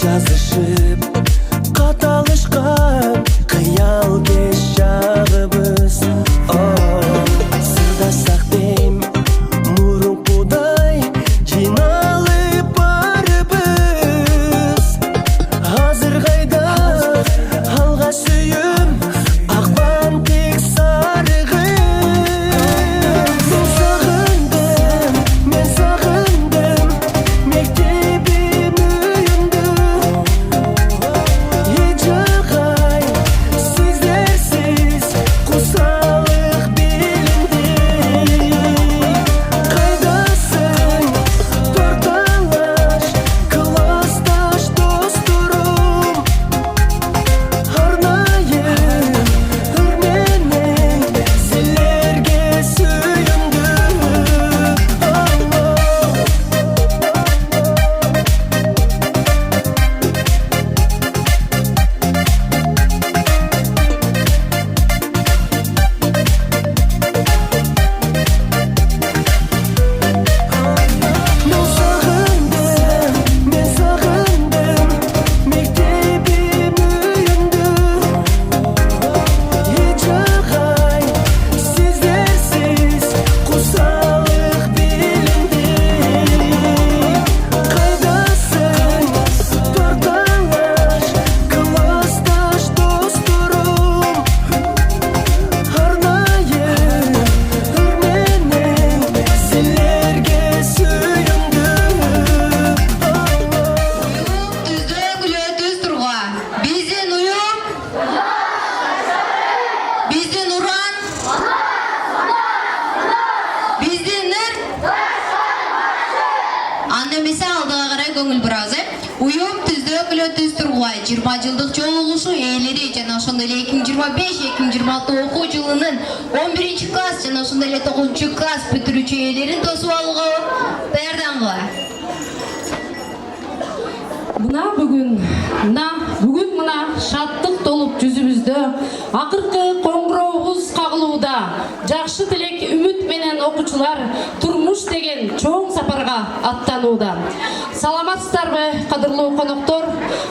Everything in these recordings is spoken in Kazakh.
жазышып қаталышқан қиял кеш жағыбыз сырдасақ дейм мұрынқудай жиналып барыбыз азыр қайда алға сүйім ақпан тек сарығым мен сағындым мектебім үйімді ежағай сіздерсіз құсалық белімде қайдасың торт-алаш классташ достырым арнайы үрменен сілерге сүйіндім мен сағындым мектебім үйімді ежағай сіздерсіз құсалық белімде қайдасың торт-алаш классташ достырым арнайы үрменен сілерге сүйіндім Түздө күлөтүз турга. Биздин уюм, биздин уран, биздин нер. Анда эмесе алдыга карай көңүл бурабыз, Уюм түздө күлөтүз турга 20 жылдык чогулушу ээлери жана ошондой эле 2025-2026 окуу жылынын 11-класс жана ошондой эле 9-класс бүтүрүүчү ээлерин тосуп алууга даярдангыла. Бүгүн мына шаттык толуп жүзүбүздө акыркы коңгурообуз кагылууда. Жакшы тилек, үмүт менен окуучулар турмуш деген чоң сапарга аттанууда. Саламатсыздарбы, кадырлуу коноктор,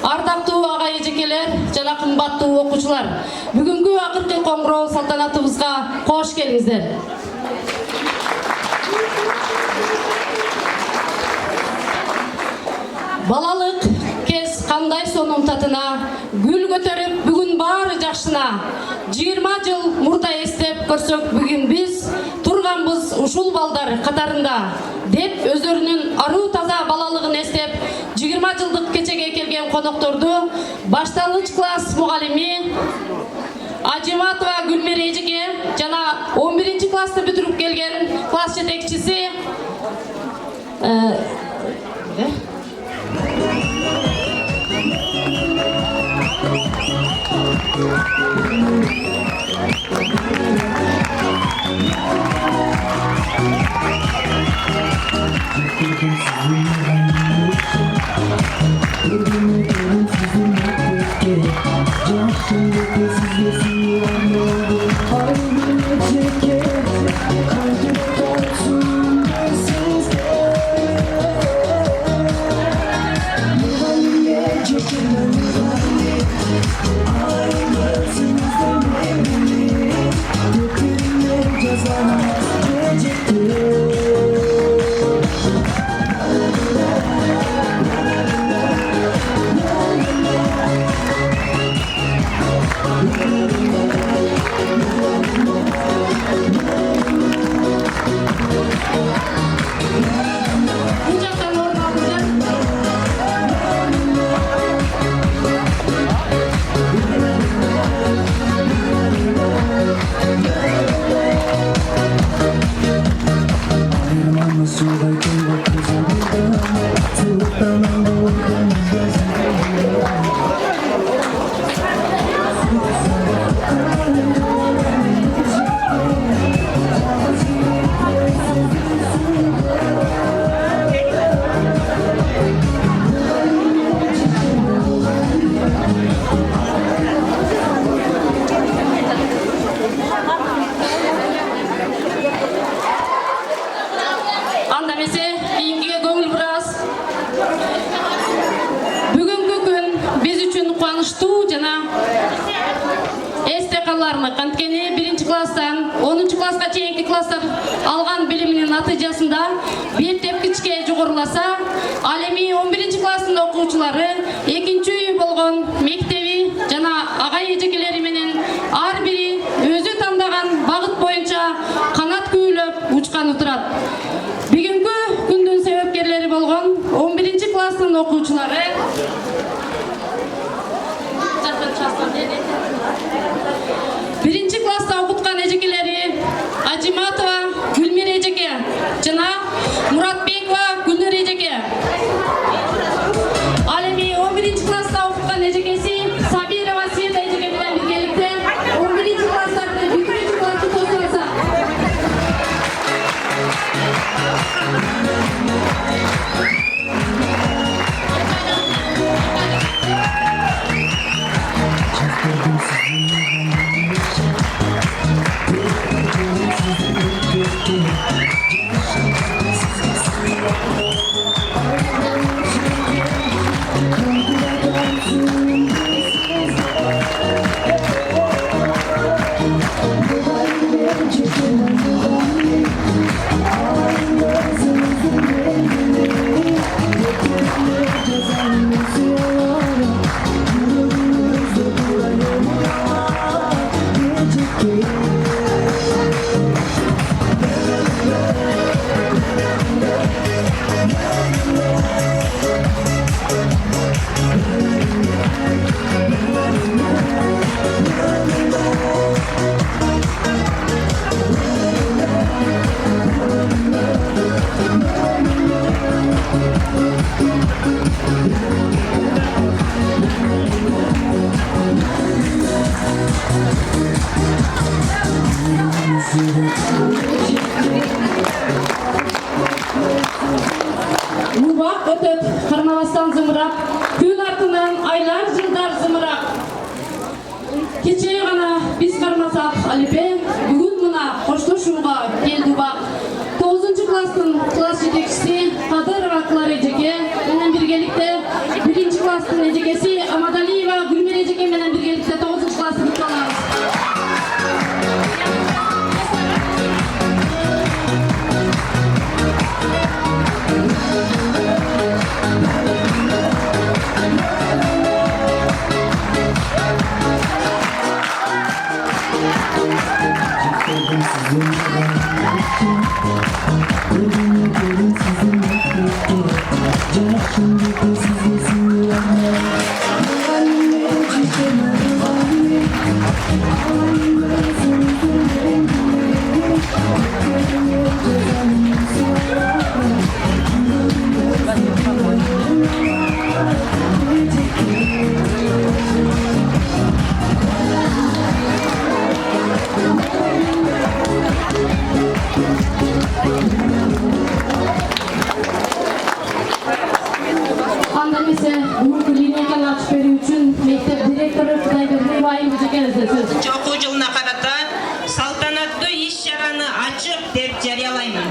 ардактуу ага эжекелер жана кымбаттуу окуучулар. Бүгүнкү акыркы коңгуроо салтанатыбызга кош келиңиздер. Балалык кез кандай сонун татына, гүл көтөрүп бүгүн баары жакшына. 20 жыл мурда эстеп көрсөк бүгүн биз турганбыз ушул балдар катарында деп өздөрүнүн аруу таза балалыгын эстеп 20 жылдык кечеге келген конокторду башталгыч класс мугалими Ажиматова Гүлмире эжеке жана 11-классты бүтүрүп келген класс жетекчиси үчүн кубанычтуу жана эсте каларлык. Анткени 1-класстан 10-класска чейинки класстар алган билиминин натыйжасында бир тепкичке жогоруласа, ал эми 11-класстын окуучулары экинчи үй болгон мектеби жана агай эжекелери менен ар бири өзү тандаган багыт боюнча канат күүлөп учканы турат. Бүгүнкү күндүн себепкерлери болгон 11-класстын окуучулары Birinci klasta okutkan ejekleri Acımatova Gülmir Ejeke jana Muratbekova Gülnur Ejeke. Alemi 11. klasta okutkan ejekesi Sabirova Sveta Ejeke bilen birgelikte 11. klasta 3. klasta toplasa. Mubak ötüp karnavastan zımırap, gün артынан aylar жылдар zımırap. Keçe gana biz karmasak Alipe, bugün mına hoşlaşuğa geldi bak. 9. klastın klas yetekçisi Kadırova Klar Ejeke menen birgelikte 1. klastın ejekesi Amadaliyeva Gülmir Ejeke menen birgelikte 9. klastın kutlanarız. Andan ise bu klinikten açıp veriyor için mektep direktörü Kudayberdi İbrahim Ejekenize söz. Окуу жылына карата салтанаттуу иш-чараны ачык деп жарыялаймын.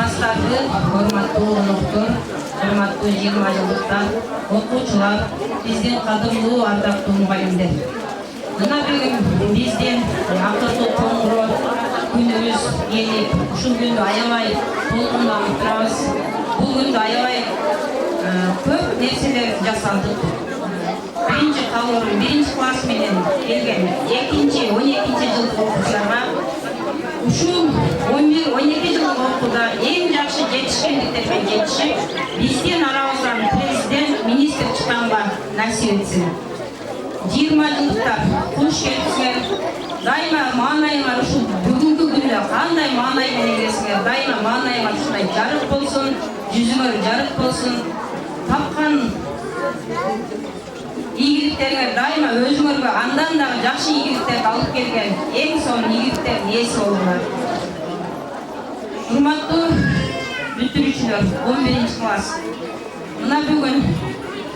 класстарды, урматтуу коноктор, урматтуу 20 жылдыктар, окуучулар, биздин кадырлуу ардактуу мугалимдер. Мына бүгүн биздин акыркы коңгуроо күнүбүз келип, ушул күндү аябай толкундан турабыз. Бул күндү аябай көп нерселер жасадык. Биринчи кабыл, биринчи класс менен келген 12 жылдык окуучуларга ушул 11-12 жылдык окууда эң жакшы жетишкендиктерге жетишип, биздин арабыздан президент, министр чыкканга насип этсин. 20 жылдыктар куш келипсиңер, дайыма маанайыңар ушул бүгүнкү күндө кандай маанай менен келесиңер, дайыма маанайыңар ушундай жарык болсун, жүзүңөр жарык болсун, тапкан ийгиликтериңер дайыма өзүңөргө андан дагы жакшы ийгиликтерди алып келген эң сонун ийгиликтердин ээси болуңар. Урматтуу бүтүрүүчүлөр, 11 класс. Мына бүгүн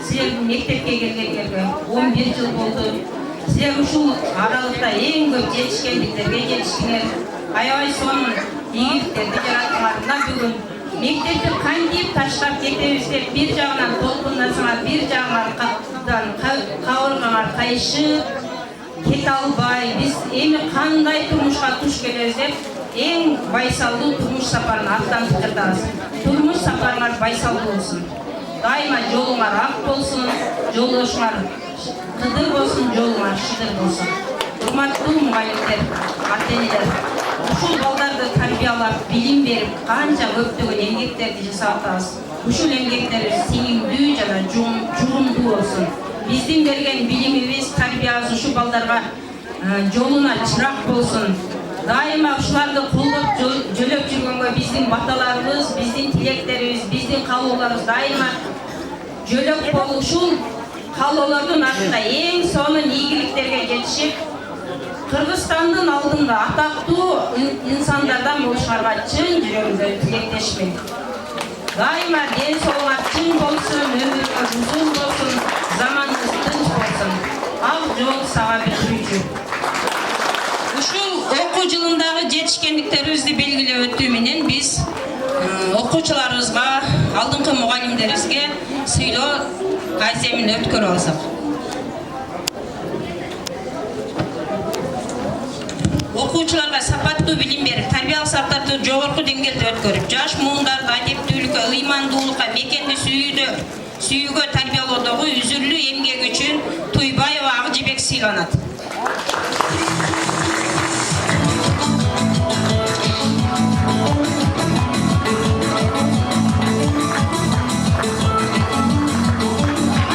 силердин мектепке келгениңерге 11 жыл болду. Силер ушул аралыкта эң көп жетишкендиктерге жетиштиңер. Аябай сонун ийгиликтерди жараттыңар. Мына бүгүн мектепти кантип таштап кетебиз деп бир жагынан толкундасаңар, бир жагынан кабыргаңар кайышып, кете албай, биз эми кандай турмушка туш келебиз деп эң байсалдуу турмуш сапарын аттанып жатабыз. Турмуш сапарыңар байсалдуу болсун. Дайыма жолуңар ак болсун, жолдошуңар кыдыр болсун, жолуңар шыдыр болсун. Урматтуу мугалимдер, ата-энелер, ушул балдарды тарбиялап, билим берип, канча көптөгөн эмгектерди жасап атабыз. Ушул эмгектерибиз сиңимдүү жана жугумдуу болсун. Биздин берген билимибиз, тарбиябыз ушул балдарга жолуна чырак болсун. Дайыма ушуларды колдоп жөлөп жүргөнгө биздин баталарыбыз, биздин тилектерибиз, биздин каалоолорубуз дайыма жөлөп болуп, ушул каалоолордун артында эң сонун ийгиликтерге жетишип, Кыргызстандын алдында атактуу инсандардан болушуңарга чын жүрөгүмдөн тилектешмин. Дайыма ден соолугуңар чың болсун, өмүрүңөр узун болсун, заманыңыз тынч болсун. Ак жол сага бүтүрүүчү. Ушул окуу жылындагы жетишкендиктерибизди белгилеп өтүү менен биз окуучуларыбызга, алдыңкы мугалимдерибизге сыйлоо каземин өткөрүп алсак. Окуучуларга сапаттуу билим берип, тарбиялык сапаттарды жогорку деңгээлде өткөрүп, жаш муундарды адептүүлүккө, ыймандуулукка, мекенди сүйүүгө тарбиялоодогу үзүрлүү эмгеги үчүн Туйбаева Акжибек сыйланат.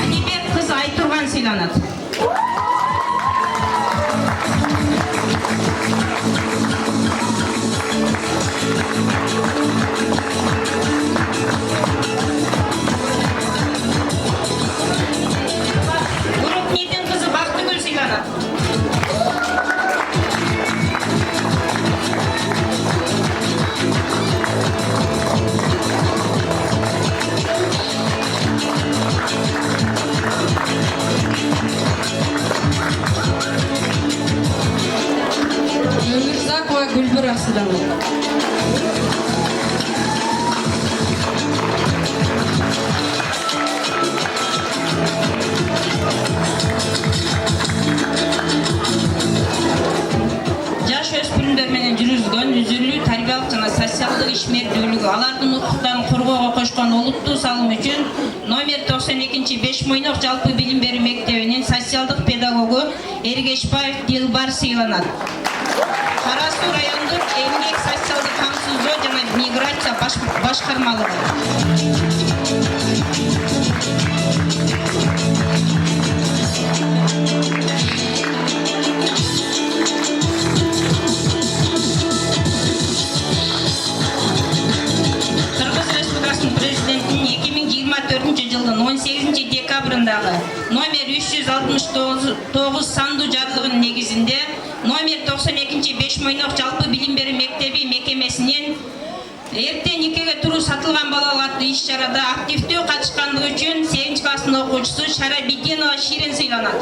Алибек кызы Айтурган сыйланат. Урукнидин кызы Бактыгүл сыйланат. Өмүрзакова Гүлбүрак сыйланат. Жаш өспүрүмдөр менен жүргүзгөн үзүрлүү тарбиялык жана социалдык ишмердүүлүгү, алардын укуктарын коргоого кошкон олуттуу салым үчүн номер 92 Бешмойнок жалпы билим берүү мектебинин социалдык педагогу Эргешбаев Дилбар сыйланат. Кара Суу райондук эмгек социалдык камсыздоо жана миграция башкармалыгы. Кыргыз Республикасынын президентинин 2024 жылдын 18 декабрындагы номер 369 сандуу жарлыгынын негизинде номер 92 Бешмойнок жалпы билим берүү мектеби мекемесинин эртең никеге туруу сатылган балалар аттуу иш-чарада активдүү катышкандыгы үчүн 8 класстын окуучусу Шарабиддинова Ширин сыйланат.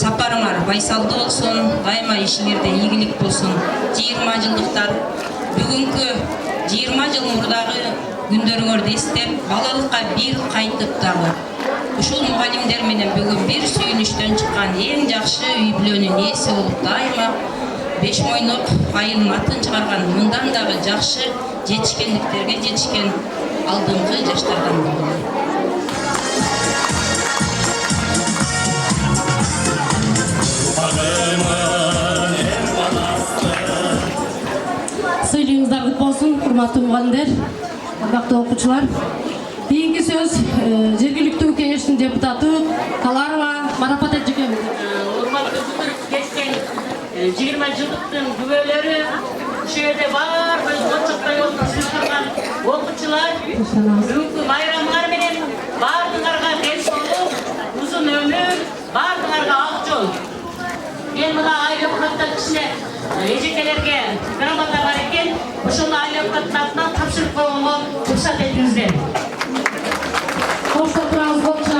Сапарыңар байсалдуу болсун, дайыма ишиңерде ийгилик болсун. 20 жылдыктар бүгүнкү 20 жыл мурдагы күндөрүңөрдү эстеп, балалыкка бир кайтып дагы ушул мугалимдер менен бүгүн бир сүйүнүчтөн чыккан эң жакшы үй бүлөнүн ээси болуп дайыма беш мойнок айылын атын чыгарган мындан дагы жакшы жетишкендиктерге жетишкен алдыңкы жаштардан болду. Сыйлығыңыздар құт болсын, құрметті мұғалімдер, ардақты оқушылар. Кейінгі сөз жергілікті кеңештің депутаты Таларова Марапат Эжекем. Урматтуу бүтүрүп кеткен 20 жылдыктын күбөлөрү ушул жерде бар өз очоктой отуруп турган окуучулар бүгүнкү майрамыңар менен баардыгыңарга ден соолук, узун өмүр, баардыгыңарга ак жол. Мен мына айыл өкмөттөн кичине эжекелерге грамота бар экен, ошону айыл өкмөттүн атынан тапшырып койгонго уруксат этиңиздер. Коштап турабыз болчу.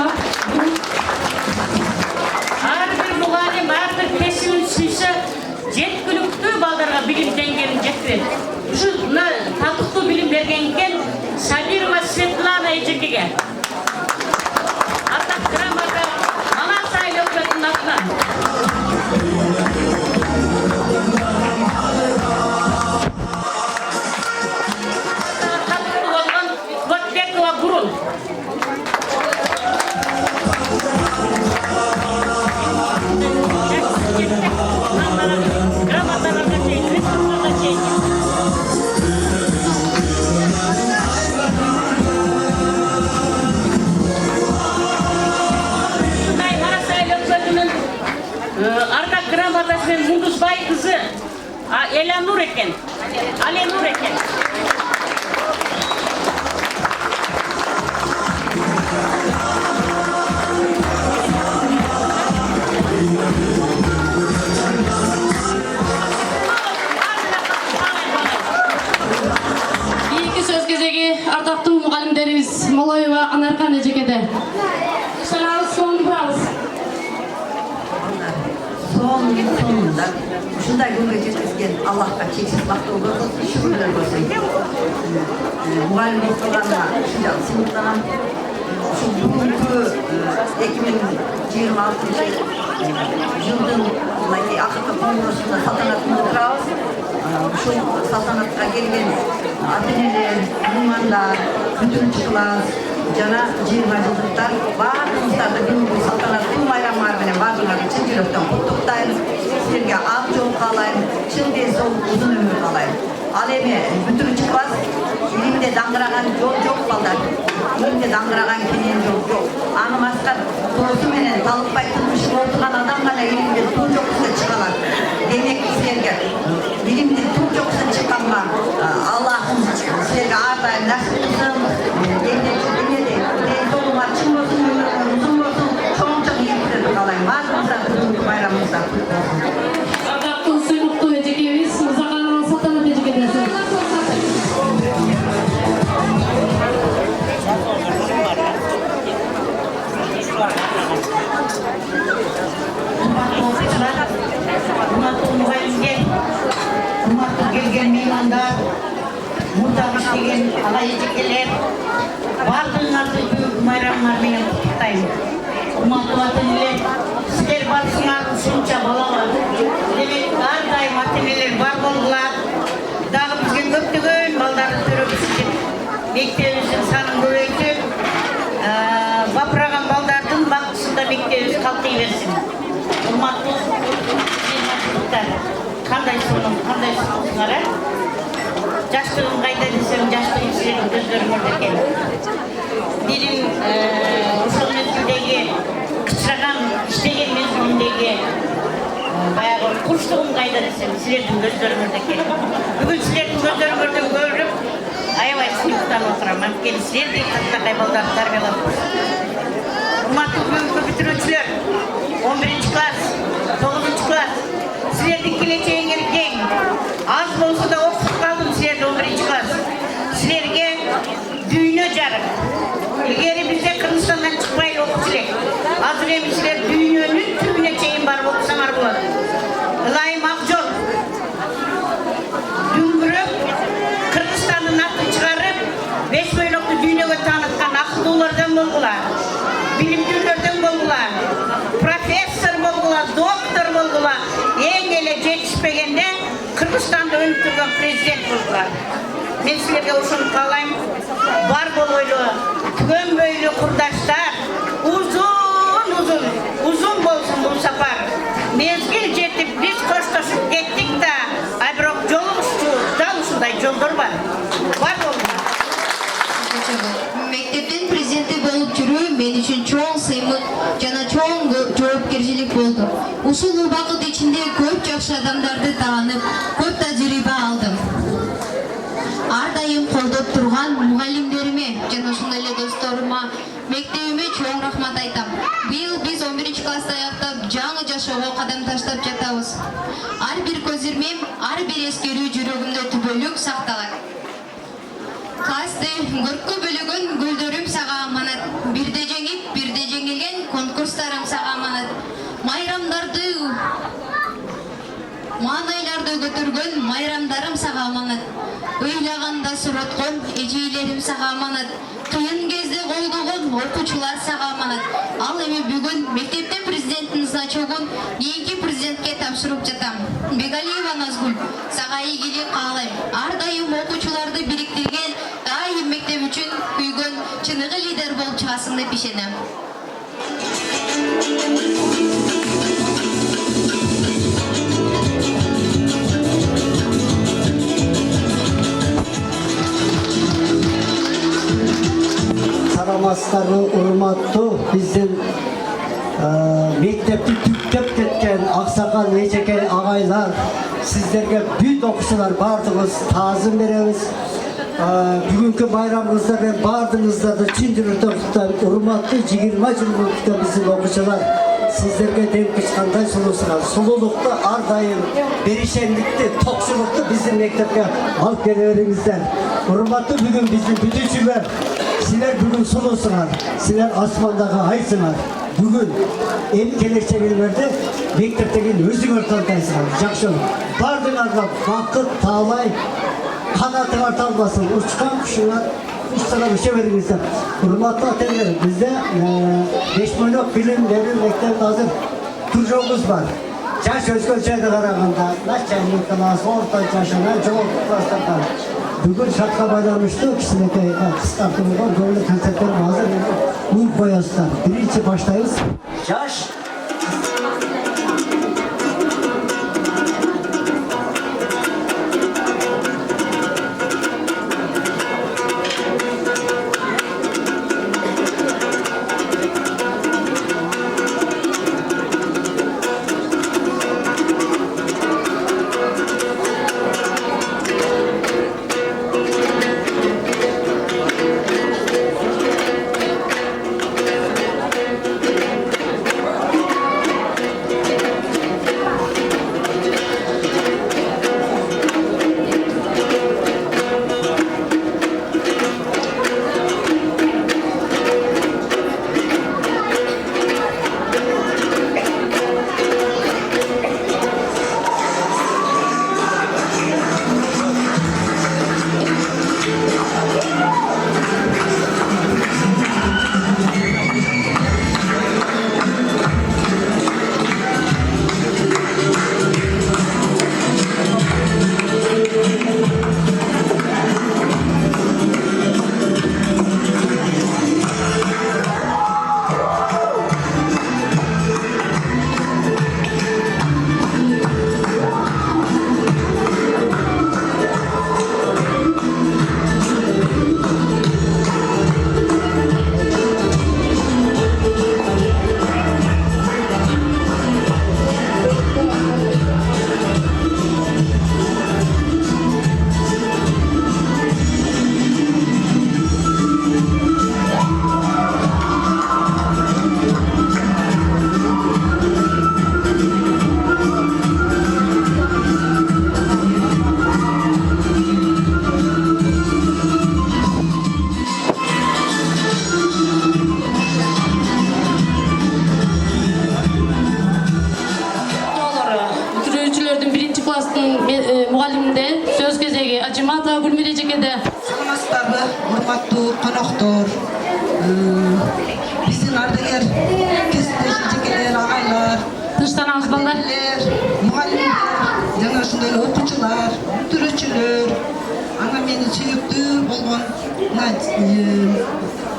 Ар бир мугалим ар бир кесибин сүйсө, жеткиликтүү балдарга билим деңгээлин жеткирет. Ушуна татыктуу билим берген экен Сабирова Светлана эжекеге атак грамота Манас айыл өкмөттүнүн атынан. Ардак грамотасымен Мундузбай кызы Эленур экен. Аленур экен. Кейінгі сөз кезегі ардақты мұғалімдеріміз Молоева Анархан Эжекеде. Шараңыз соңын бұрауыз. Sonunda ушундай күнгө жеткизген Аллахка чексиз мактоо көрсөт, шүгүрлөр көрсөйт. Мугалим болуп турганына ушунчалык сыймыктанам. Ушул бүгүнкү 2026 жылдын мынакей акыркы коңгурусунда салтанатын отурабыз. Ушул салтанатка келген ата-энелер, меймандар, 4 класс жана 20 жылдыктар баардыгыңыздарды бүгүнкү салтанаттуу майрамыңар менен баардыгыңарды чын жүрөктөн куттуктайм. Силерге ак жол каалайм, чын ден соолук, узун өмүр каалайм. Ал эми бүтүрүнчү класс илимде даңгыраган жол жок балдар. Илимде даңгыраган кенен жол жок. Аны маскат тоосу менен талыкпай тынчы отурган адам гана илимде туу жокусу чыга алат. Демек силерге илимде туу жокусу чыкканга Аллахым силерге ар дайым насип кылсын. Ден соолугуңар чын болсун, өмүрүңөр узун болсун, чоң ийгиликтерди каалайм. Баарыбызга бүгүнкү байрамыбызда кут болсун. Ардақты сыйлықты Эжекебиз Мырзаханова Салтанат Эжекедесі. Урматтуу мугалимдер, урматтуу келген меймандар, мурда иштеген ага эжекелер, баардыгыңарды бүгүнкү майрамыңар менен куттуктайм. Урматтуу ата-энелер, силер барсыңар ушунча балага. Демек ар дайым ата-энелер бар болгула. Дагы бизге көптөгөн балдарды төрөгүсү деп мектебибиздин санын көбөйтүп, бапыраган балдардын бактысында мектебибиз калкый берсин. Урматтуу меймандар, кандай сонун, кандай сулусуңар, жаштыгым кайда десем, жаштыгым силердин көздөрүңөрдө экен. Билим ушул мезгилдеги кычыраган иштеген мезгилиндеги баягы курчтугум кайда десем, силердин көздөрүңөрдө экен. Бүгүн силердин көздөрүңөрдөн көрүп, аябай сыймыктанып отурам. Анткени силердей катынакай балдарды тарбиялап турсун. Урматтуу бүгүнкү бүтүрүүчүлөр, 11 класс, 9 класс, силердин келечегиңер кең. Аз болсо да окуп калдым силерди 11 класс. Силерге дүйнө жарык. Илгери бизде Кыргызстандан чыкпай окуп элек. Азыр эми силер дүйнөнүн түбүнө чейин барып окусаңар болот. Ылайым ак жол. Дүңгүрөк жолгула эң эле жетишпегенде Кыргызстанда өнүп турган президент болдулар. Мен силерге ушуну каалайм. Бар болойлу, түгөнбөйлү курдаштар, uzun болсун бул сапар. Мезгил жетип биз коштошуп кеттик да, ай бирок жолубузчу дал ушундай жолдор бар. Бар болду. Мектептин президенти болуп жүрүү мен үчүн чоң сыймык жана чоң жоопкерчилик болду. Ушул убакыт ичинде көп жакшы адамдарды таанып, көп тажрыйба алдым. Ар дайым колдоп турган мугалимдериме жана ошондой эле досторума, мектебиме чоң рахмат айтам. Быйыл биз 11-классты аяктап, жаңы жашоого кадам таштап жатабыз. Ар бир көз ирмем, ар бир эскерүү жүрөгүмдө түбөлүк сакталат. Классты көрккө бөлөгөн гүлдөрүм сага аманат. Бирде жеңип, бирде жеңилген конкурстарым сага аманат. Майрамдарды, маанайларды көтөргөн майрамдарым сага аманат. Ыйлаганда сүрөткөн эжейлерим сага аманат. Кыйын кезде колдогон окуучулар сага аманат. Ал эми бүгүн мектептин президентин значогун кийинки президентке тапшырып жатам. Бегалиева Назгүл, сага ийгилик каалайм. Ар дайым окуучуларды бириктирген, дайым мектеп үчүн күйгөн чыныгы лидер болуп чыгасың деп ишенем. Саламатсыздарбы, урматтуу биздин мектепти түптөп кеткен аксакал эжеке агайлар, сиздерге бүт окуучулар бардыгыбыз таазым беребиз. Бүгүнкү байрамыңызда мен бардыгыңыздарды чын жүрөктөн куттайм. Урматтуу 20 жыл өткөн биздин окуучулар, сиздерге тең кандай сулуусуңар. Сулуулукту ар дайым беришендикти, токчулукту биздин мектепке алып келе бериңиздер. Урматтуу бүгүн биздин бүтүүчүлөр, силер бүгүн сулуусуңар, силер асмандагы айсыңар. Бүгүн эми келечегиңерди мектептеги өзүңөр тантайсыңар. Жакшы. Бардыңарга бакыт таалай, канатыңар талбасын, учкан кушуңар учсалар уча бериңиздер. Урматтуу ата-энелер, бизде 5 мөөнөк билим берүү мектебинде азыр туржогубуз бар. Жаш өзгөчөгө караганда начальник класс, орто жаш, жогорку класстарда бүгүн шартка байланыштуу кичинекей кыскартылган көбүлө концерттер азыр уюп коесуздар. Биринчи баштайбыз. Жаш mugallimde söz кезеги Acımata Gülmerejekede. Саламатсыздарбы, урматтуу коноктор, биздин ардагер кесиптеш эжекелер, агайлар, Тыштан албандар. ийгиликтүү болгон мына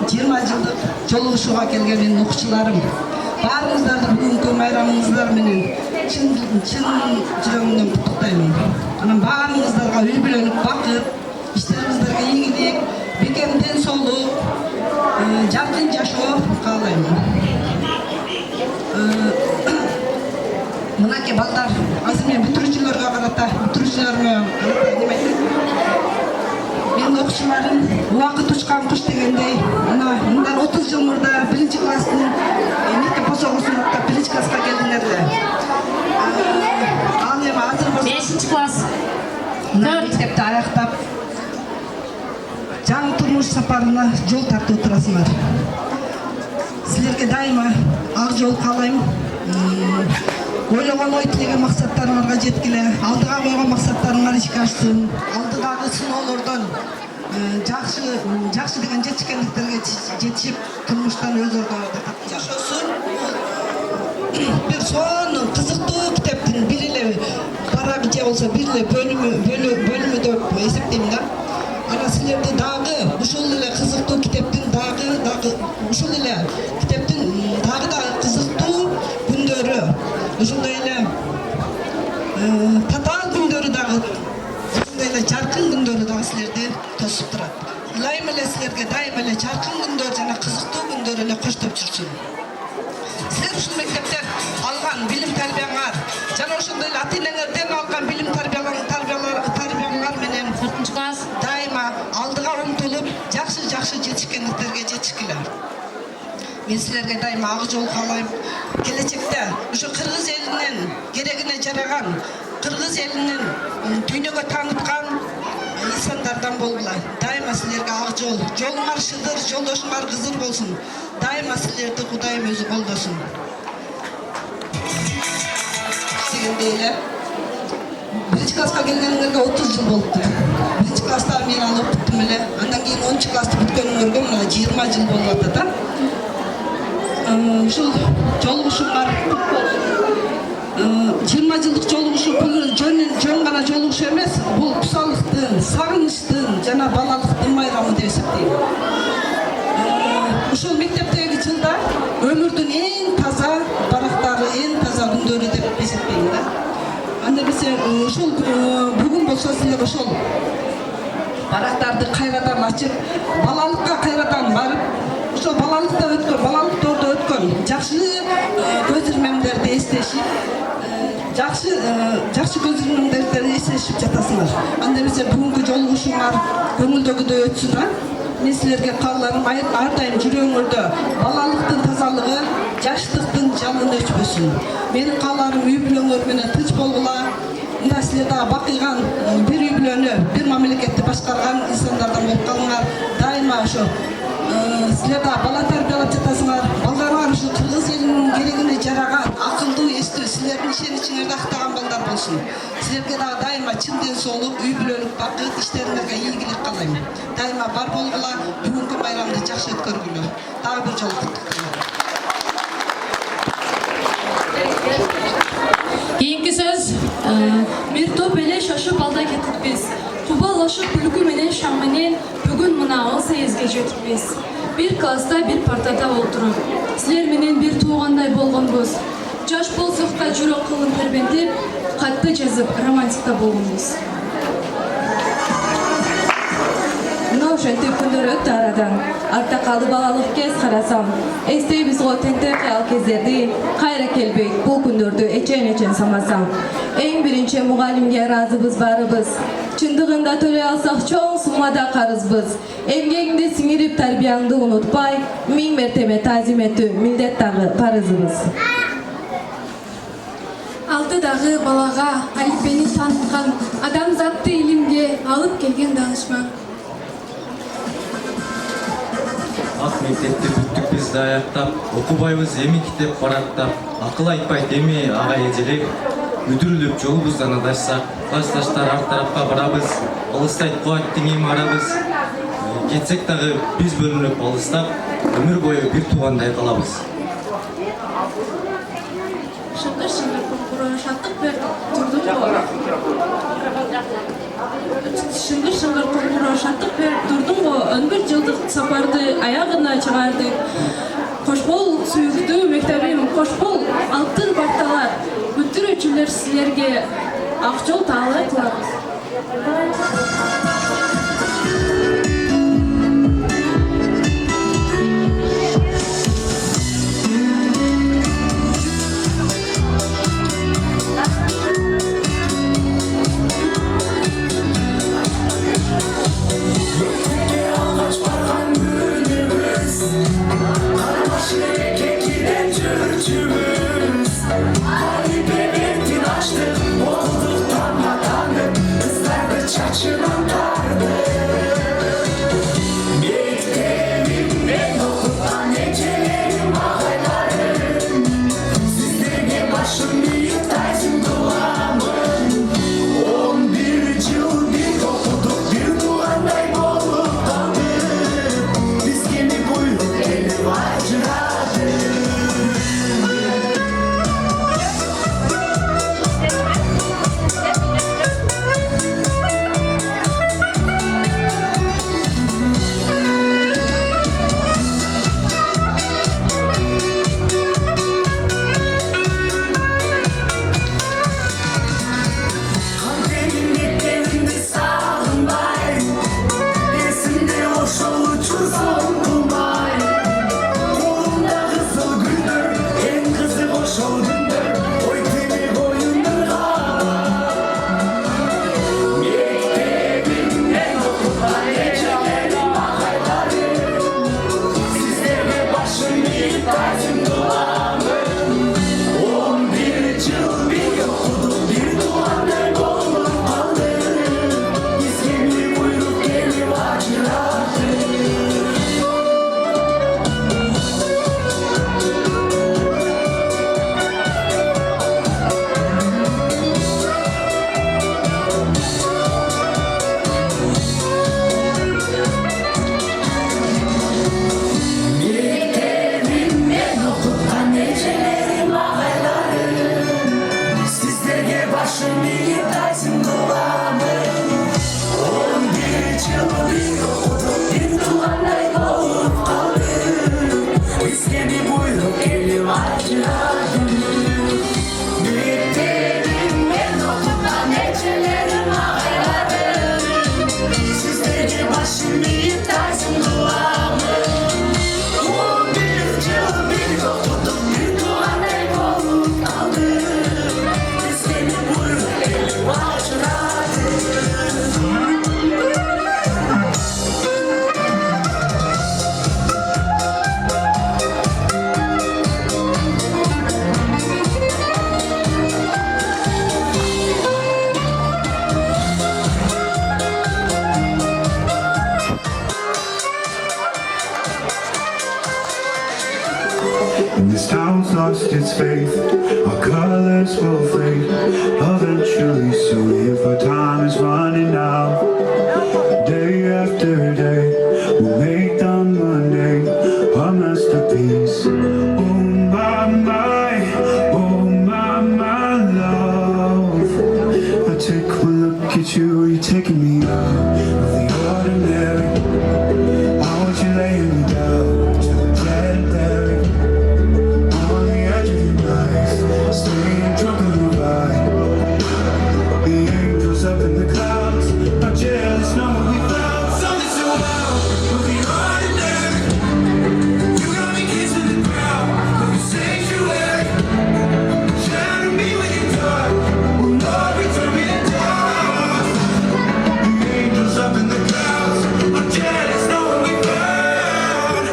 20 жылдык жолугушууга келген менин окуучуларым, баарыңыздарды бүгүнкү майрамыңыздар менен чын жүрөгүмдөн куттуктаймын. Анан баарыңыздарга үй бүлөлүк бакыт, иштериңиздерге ийгилик, бекем ден соолук, жаркын жашоо каалаймын. Мынакей балдар, азыр мен бүтүрүүчүлөргө карата, бүтүрүүчүлөрүмө карата неме айтайын? Менин окуучуларым убакыт учкан куш дегендей, мындан 30 жыл мурда 1-класстын мектеп босогусун уктап 1-класска келдиңерли. Ал эми азыр 5-класс. мектепти аяктап жаңы турмуш сапарына жол тартып турасыңар. Силерге дайыма ак жол каалайм. Ойлогон ой тилеген максаттарыңарга жеткиле, алдыга койгон максаттарыңар ишке ашсын. Алдыдагы сыноолордон жакшы деген жетишкендиктерге жетишип, турмуштан өзүргө жашоосун. Бир сонун кызыктуу китептин бир эле парагы же болсо бир эле бөлүмү деп эсептейм да. Ана силерди дагы ушул эле кызыктуу китептин дагы кызыктуу күндөрү, ушундай эле татаал күндөрү дагы, ушундай эле жаркын күндөрү дагы силерди тосуп турат. Ылайым эле силерге дайыма эле жаркын күндөр жана кызыктуу күндөр эле коштоп жүрсүн. Силер ушул мектептен алган билим тарбияңар жана ошондой эле ата-энеңерден алган билим тарбияңар менен 4-класс. дайыма алдыга умтулуп, жакшы жетишкендиктерге жетишкиле. Мен силерге дайыма ак жол каалайм. Келечекте ушу кыргыз элинин керегине жараган, кыргыз элинин дүйнөгө тааныткан инсандардан болгула. Дайыма силерге ак жол, жолуңар шыдыр, жолдошуңар кызыр болсун. Дайыма силерди Кудайым өзү колдосун. Дегендей эле 1-класска келгениңерге 30 жыл болупту. 1-класста мен аны окуттум эле. Андан кийин 10-классты бүткөнүңөргө мына 20 жыл болуп атат да. Ушул жолугушууңар 20 жылдык жолугушуу бул жөн гана жолугушуу эмес, бул кусалыктын, сагынычтын жана балалыктын майрамы деп эсептейм. Ушул мектептеги жылдар өмүрдүн эң таза, барактагы эң таза күндөрү деп эсептейм да. Анда биз ушул бүгүн болсо силер ошол барактарды кайрадан ачып, балалыкка кайрадан барып, ошол балалыктордо өткөн жакшы көз ирмемдерди эстешип, жакшы көз ирмемдерди эстешип жатасыңар. Анда биз бүгүнкү жолугушууңар көңүлдөгүдөй өтсүн. Мен силерге кааларым ар дайым жүрөгүңөрдө балалыктын тазалыгы, жаштыктын жалын өчпөсүн. Менин кааларым үй бүлөңөр менен тынч болгула. Мына силер дагы бакыйган бир үй бүлөнү, бир мамлекетти башкарган инсандардан болуп калыңар. Дайыма ошо силер дагы бала тарбиялап жатасыңар. Балдарыңар ушу кыргыз элинин керегине жараган, акылдуу, эстүү, силердин ишеничиңерди актаган балдар болсун. Силерге дагы дайыма чын ден соолук, үй бүлөлүк бакыт, иштериңерге ийгилик каалайм. Дайыма бар болгула, бүгүнкү майрамды жакшы өткөргүлө. Дагы бир жолу куттуктайм. Кийинки сөз Бир топ эле шашып алда кетиппиз. Кубалашып күлкү менен шам менен бүгүн мына ал съездге жетиппиз. Бир класста бир партада отуруп, силер менен бир туугандай болгонбуз. Жаш болсок да жүрөк кылын тербентип, катты жазып романтикта болгонбуз. Мына ошентип күндөр өттү арадан. Артта калды балалык кез карасам. Эстейбиз го тентек кыял кездерди. Кайра келбейт бул күндөрдү эчен санасам. Эң биринчи мугалимге ыраазыбыз баарыбыз. Чындыгында төлөй алсак чоң суммада карызбыз. Эмгегиңди сиңирип тарбияңды унутпай, 1000 мертебе таазим этүү милдет дагы парызыбыз. Алтыдагы балага алифбени тааныткан, адамзатты илимге алып келген данышман. Ак мектепти бүттүк биз да аяктап, окубайбыз эми китеп бараттап, акыл айтпайт эми ага эжелек. Үдүрүлүп жолубуздан адашсак, классташтар ар тарапка барабыз, алыстайт кубаттын эми арабыз. Кетсек дагы биз бөлүнүп алыстап, өмүр бою бир туугандай калабыз. Шыңгыр кумкуру шаттык берип турдуңбу? Шыңгыр кумкуру шаттык берип турдуң го 11 жылдык сапарды аягына чыгардык. Кошкол сүйүктүү мектебим, Кошкол алтын бакталар бүтүрүүчүлөр силерге ак жол таалай кылабыз. This town's lost its faith, our colors will fade eventually. So if our time is running out, day after day, we'll make the Monday a masterpiece. Oh my love, I take one look at you, you're taking me out of the ordinary. I want you laying me down to the legendary. Staying drunk in the vibe. The angels up in the clouds are jealous, know what we found. Something so wild, but the ordinary. You got me kissing the ground, like a sanctuary. Shadow me when you talk, will not return me to dust. The angels up in the clouds are jealous, know what we found.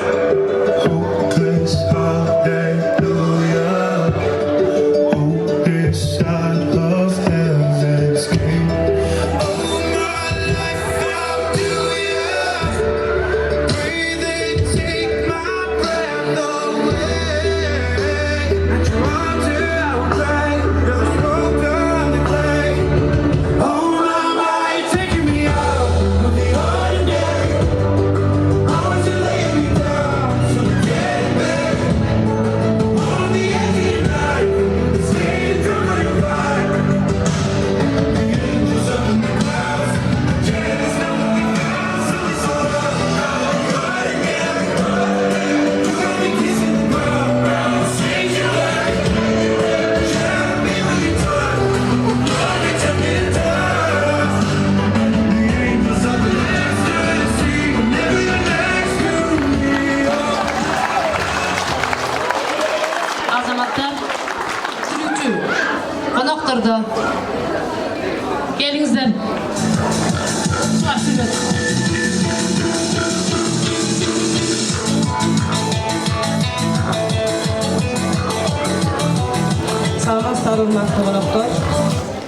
Астар урматтуу коноктор,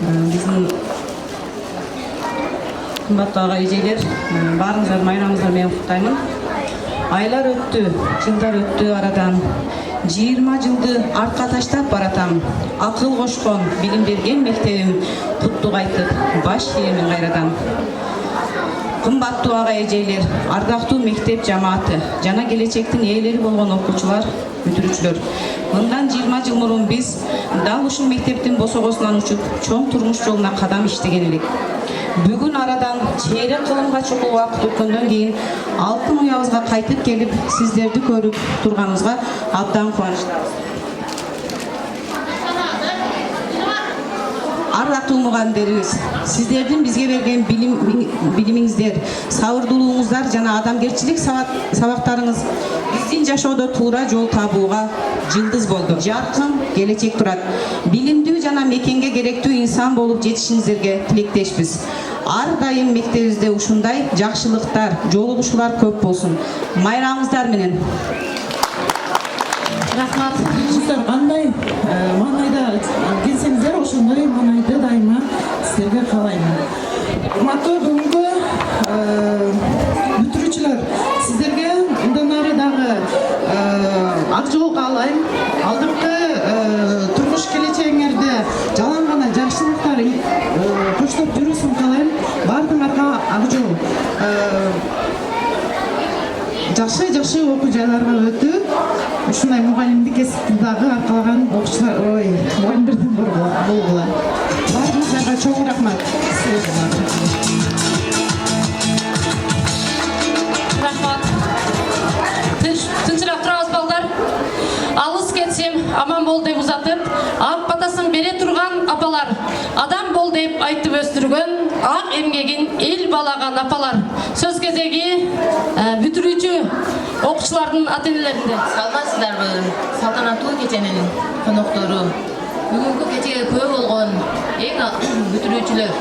биздин кымбаттуу ага эжелер, баарыңыздар майрамыңыздар менен куттаймын. Айлар өттү, жылдар өттү арадан. 20 жылды артка таштап баратам. Акыл кошкон, билим берген мектебим кутту кайтып баш ийемин кайрадан. Кымбаттуу ага эжелер, ардактуу мектеп жамааты, жана келечектин ээлери болгон окуучулар, бүтүрүүчүлөр. Мындан 20 жыл мурун биз дал ушул мектептин босогосунан учуп, чоң турмуш жолуна кадам иштеген элек. Бүгүн арадан чейрек кылымга чукул убакыт өткөндөн кийин алтын уябызга кайтып келип, сиздерди көрүп турганыбызга абдан кубанычтабыз. Ардактуу мугалимдерибиз, сиздердин бизге берген билимиңиздер, сабырдуулугуңуздар жана адамгерчилик сабактарыңыз биздин жашоодо туура жол табууга жылдыз болду. Жаркын келечек турат. Билимдүү жана мекенге керектүү инсан болуп жетишиңиздерге тилектешпиз. Ар дайым мектебибизде ушундай жакшылыктар, жолугушуулар көп болсун. Майрамыңыздар менен. Рахмат. Сіздер қандай маңайда келсеңіздер, ошондой маңайды дайыма сіздерге қалаймын. Урматтуу бүгүнкү бүтүрүүчүлөр, сіздерге мындан ары дагы ак жол каалайм. Алдыңкы турмуш келечегиңерде жалаң гана жакшылыктар коштоп жүрүүсүн каалайм. Бардыңарга ак жол. Жакшы окуу жайларга өтүп, ушундай мугалимдик кесипти дагы аркалаган окуучулар, мугалимдердин болгула. Баарыңыздарга чоң рахмат. Рахмат. Тынчыраак турабыз балдар. Алыс кетсем аман бол деп узатып, ак батасын бере турган апалар, адам бол деп айтып өстүргөн ак эмгегин эл балаган апалар. Сөз кезеги бүтүрүүчү окуучулардын ата-энелеринде. Саламатсыздарбы? Салтанаттуу кеченин коноктору. Бүгүнкү кечеге күбө болгон эң бүтүрүүчүлөр.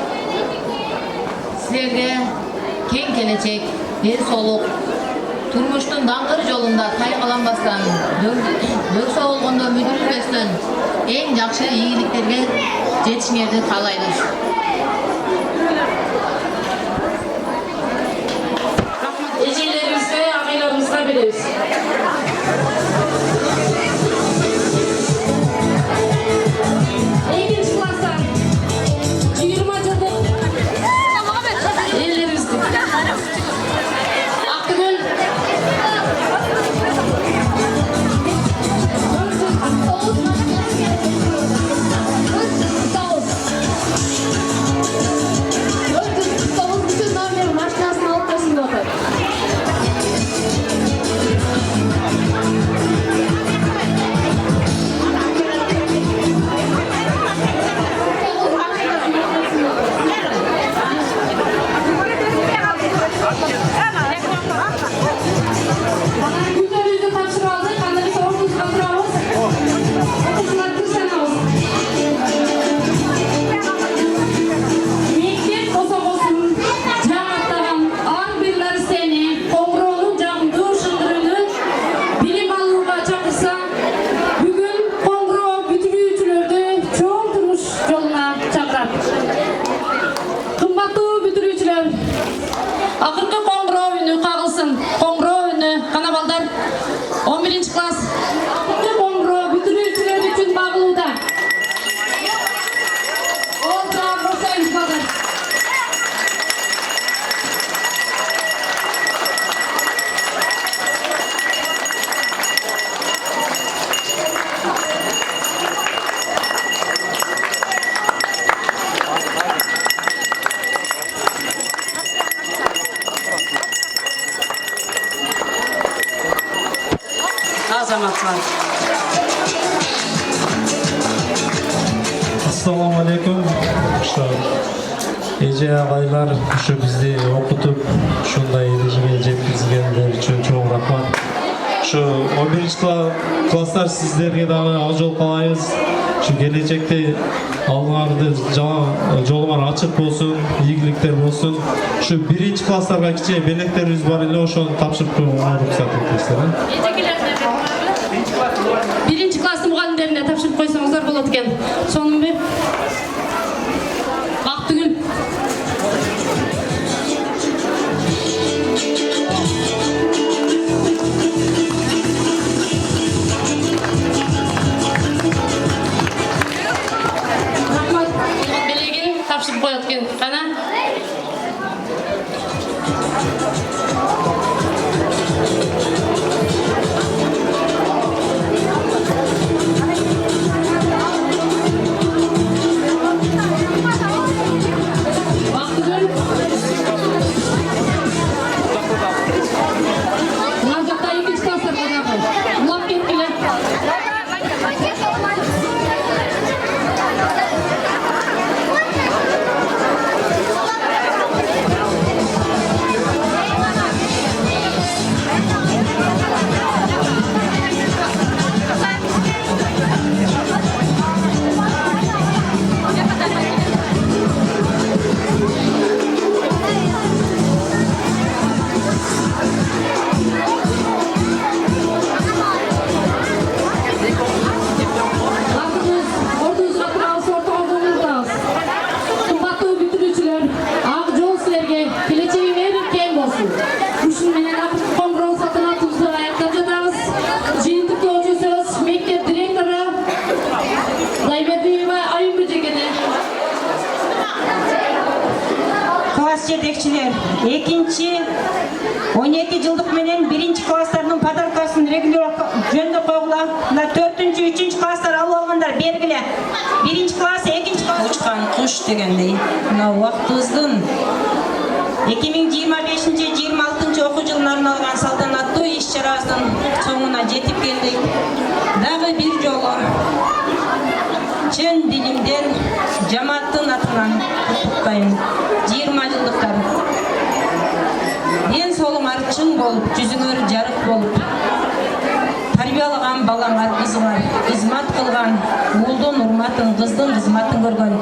Силерге кең келечек, ден соолук, турмуштун даңгыр жолунда тайгаланбастан, дөксө болгондо мүдүрүлбөстөн эң жакшы ийгиликтерге жетишиңерди каалайбыз. Эжелерибизге, агайларыбызга беребиз. Экинчи класстан 20 жылдык элдерибизди. Актыгөл номер машинасын алып келсин деп атат. Күндөрүбүздү тапшырып алдык, анда биз ордубузга турабыз. Окуучулар тынчсанабыз. Мектеп босогосун жаңыртаган ар бир нерсени, коңгуроонун жагымдуу шылдырыны билим алууга чакырса, бүгүн коңгуроо бүтүрүүчүлөрдү чоң турмуш жолуна чакырат. Кымбаттуу бүтүрүүчүлөр, акыркы коңгуроо үнү кагылсын. Коңгуроо үнү кана балдар 11 класс. Акыркы коңгуроо бүтүрүүчүлөр үчүн багылууда. Олжа Мосаев балдар. Азаматчылар. Ассаламу алейкум. Эже агайлар ушу бизди окутуп, ушундай эрежеге жеткизгендер үчүн чоң рахмат. Ушу 11-класстар сиздерге дагы ак жол каалайбыз. Ушу келечекте алдыңарды жолуңар ачык болсун, ийгиликтер болсун. Ушу 1-класстарга кичине белектерибиз бар эле, ошону тапшырып коюңар уруксат этесиздер. 1 класстын мугалимдери ордеріне тапшырып қойсаңыздар болады екен. Сонымен Ақтүгіл. Рахмат. Белеген тапшырып қояды екен. Қана. жетекчилер, 2-12 жылдык менен 1-ci класстардын подаркасын регулярдуу жөндө койгула. 4-3 класстар алып алгандар бергиле. 1-ci класс, 2-ci класс учкан куш дегендей. Мына убактыбыздын 2025-26 окуу жылына арналган салтанаттуу иш-чарабыздын соңуна жетип келдик. Дагы бир жолу чын диlimden жамааттын атынан куттуктайм. 20 жылдыктар. Ден соолуңар чың болуп, жүзүңөр жарык болуп, тарбиялаган балаңар, кызыңар, кызмат кылган, уулдун урматын, кыздын кызматын көргөн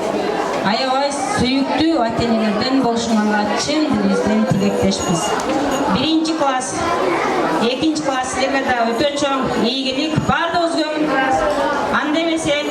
аябай сүйүктүү ата-энелерден болушуңарга чын дилибизден тилектешпиз. 1-ci класс, 2-ci класс силерге да өтө чоң ийгилик, бардыгыбызга анда эмесе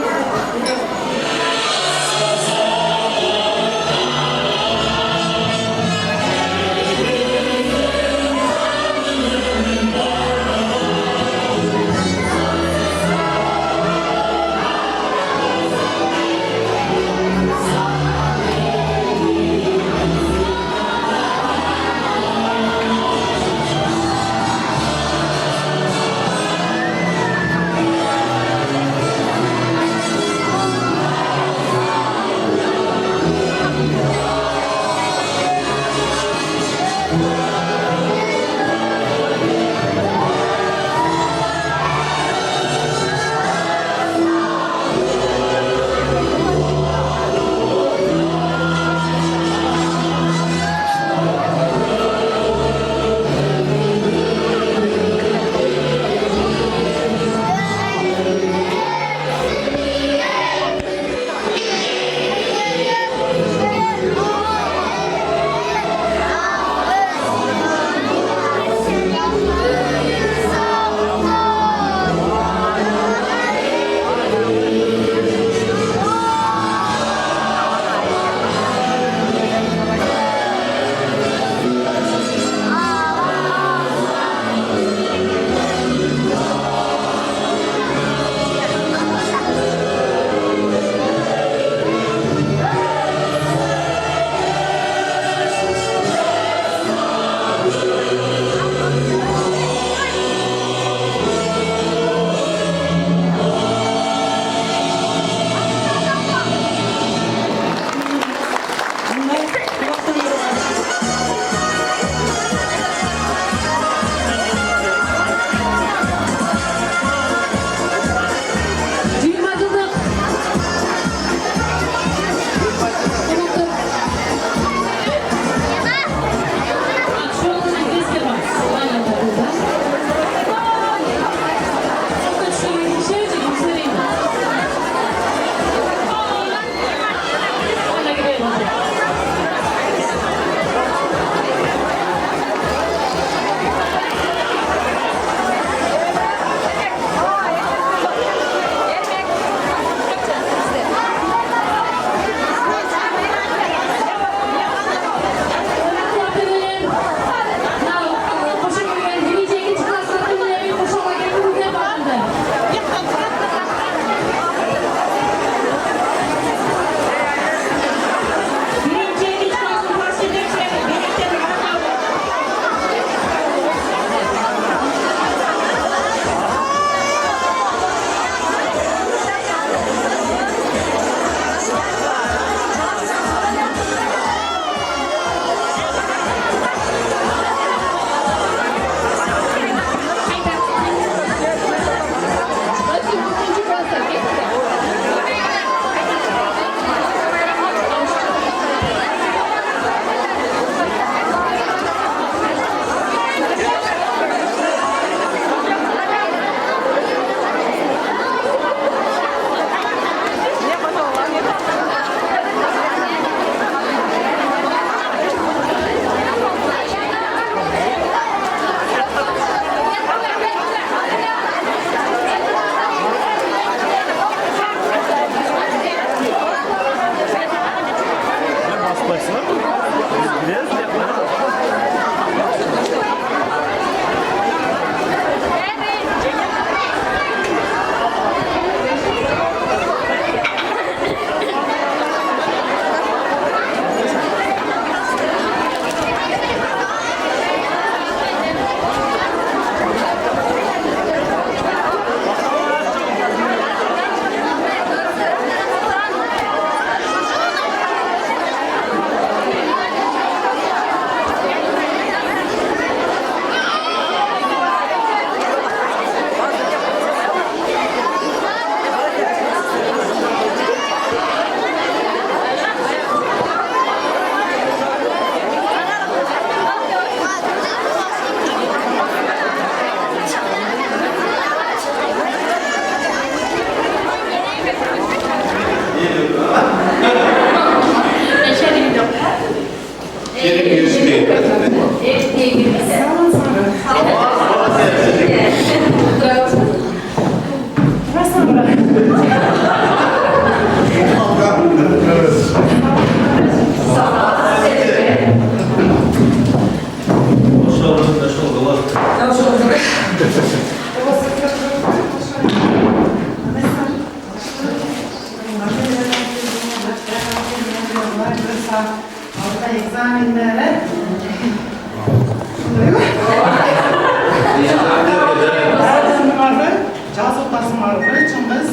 Жазып тасымарды, чыңыз.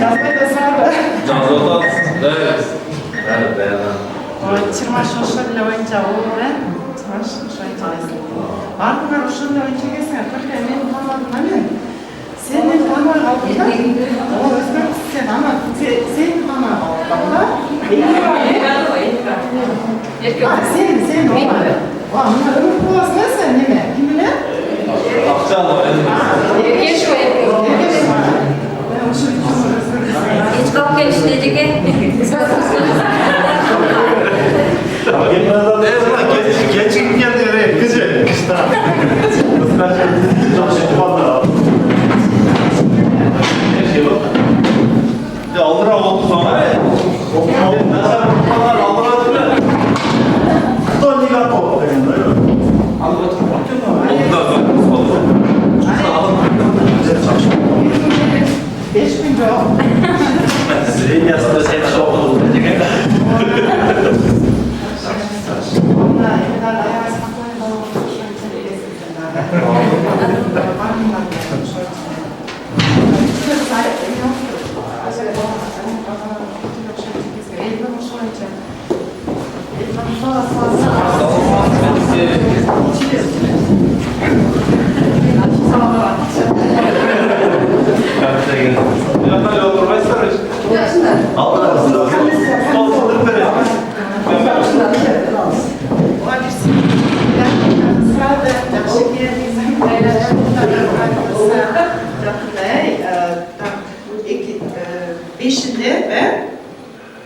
Жазбай да сарды. Жазып атасыз. Бәрі. 20 эле боюнча болду, 20 боюнча. Бардыңар ошондой боюнча келсиңер, только мен тааныбадым мен. Сен мени тааныбай калдың да. О, өзгөрүп сен ана, сен тааныбай калдың. Сен ооба. Ва, мына өмүр боласың сен неме? Ким билет? Geç kalk geliştirecek. Geçip geldi kızı. Aldıra oldu sonra. Sizin yasada sen çok oldu. Beşinde ve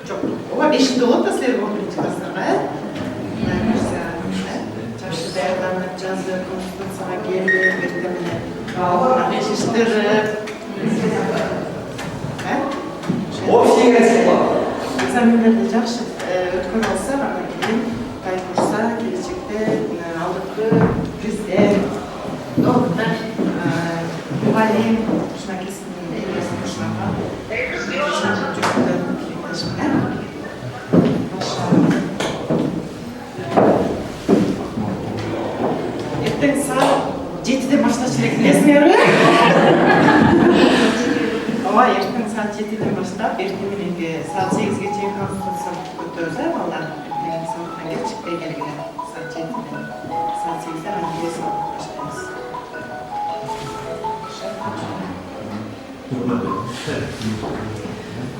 çok, oha beşinde olup da seyir olmayı çıkarsana. Çarşı değerden yazı, konuştum sana geldi, vitamini, yetiştirip. O şey gelsin bak. Examinlerde yaxşı ötkön olsa, bana gelin, kaybolsa, gelecekte aldıklı, prezident, doktor, muhallim, şuna kesin, eylesine şuna. Erteng saat 7'de başlayacak bilesizler mi? Ama erteng saat 7'de başlap, ertemininki saat 8'ge çeyin konsultasyon götürürüz, valla erteng saatına geçip belgelgine saat 7'de, saat 8'de hangi saat başlayız.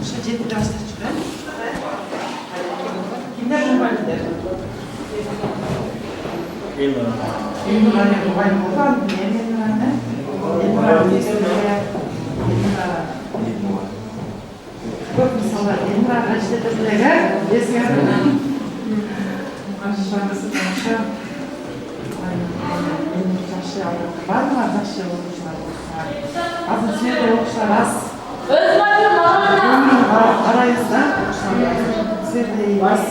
Şu 7'de başlayacak. Kimler muhalifler? İlmuhane muhalif olan niye ilmuhane? İlmuhane ismine çok misaller ilmuhane işletirlere esmedim. Aşağısı taşı. Benim taşı aldım. Var mı taşı olmuşlar? Azı sürede yoksa az. Arayızda sürede iyi az.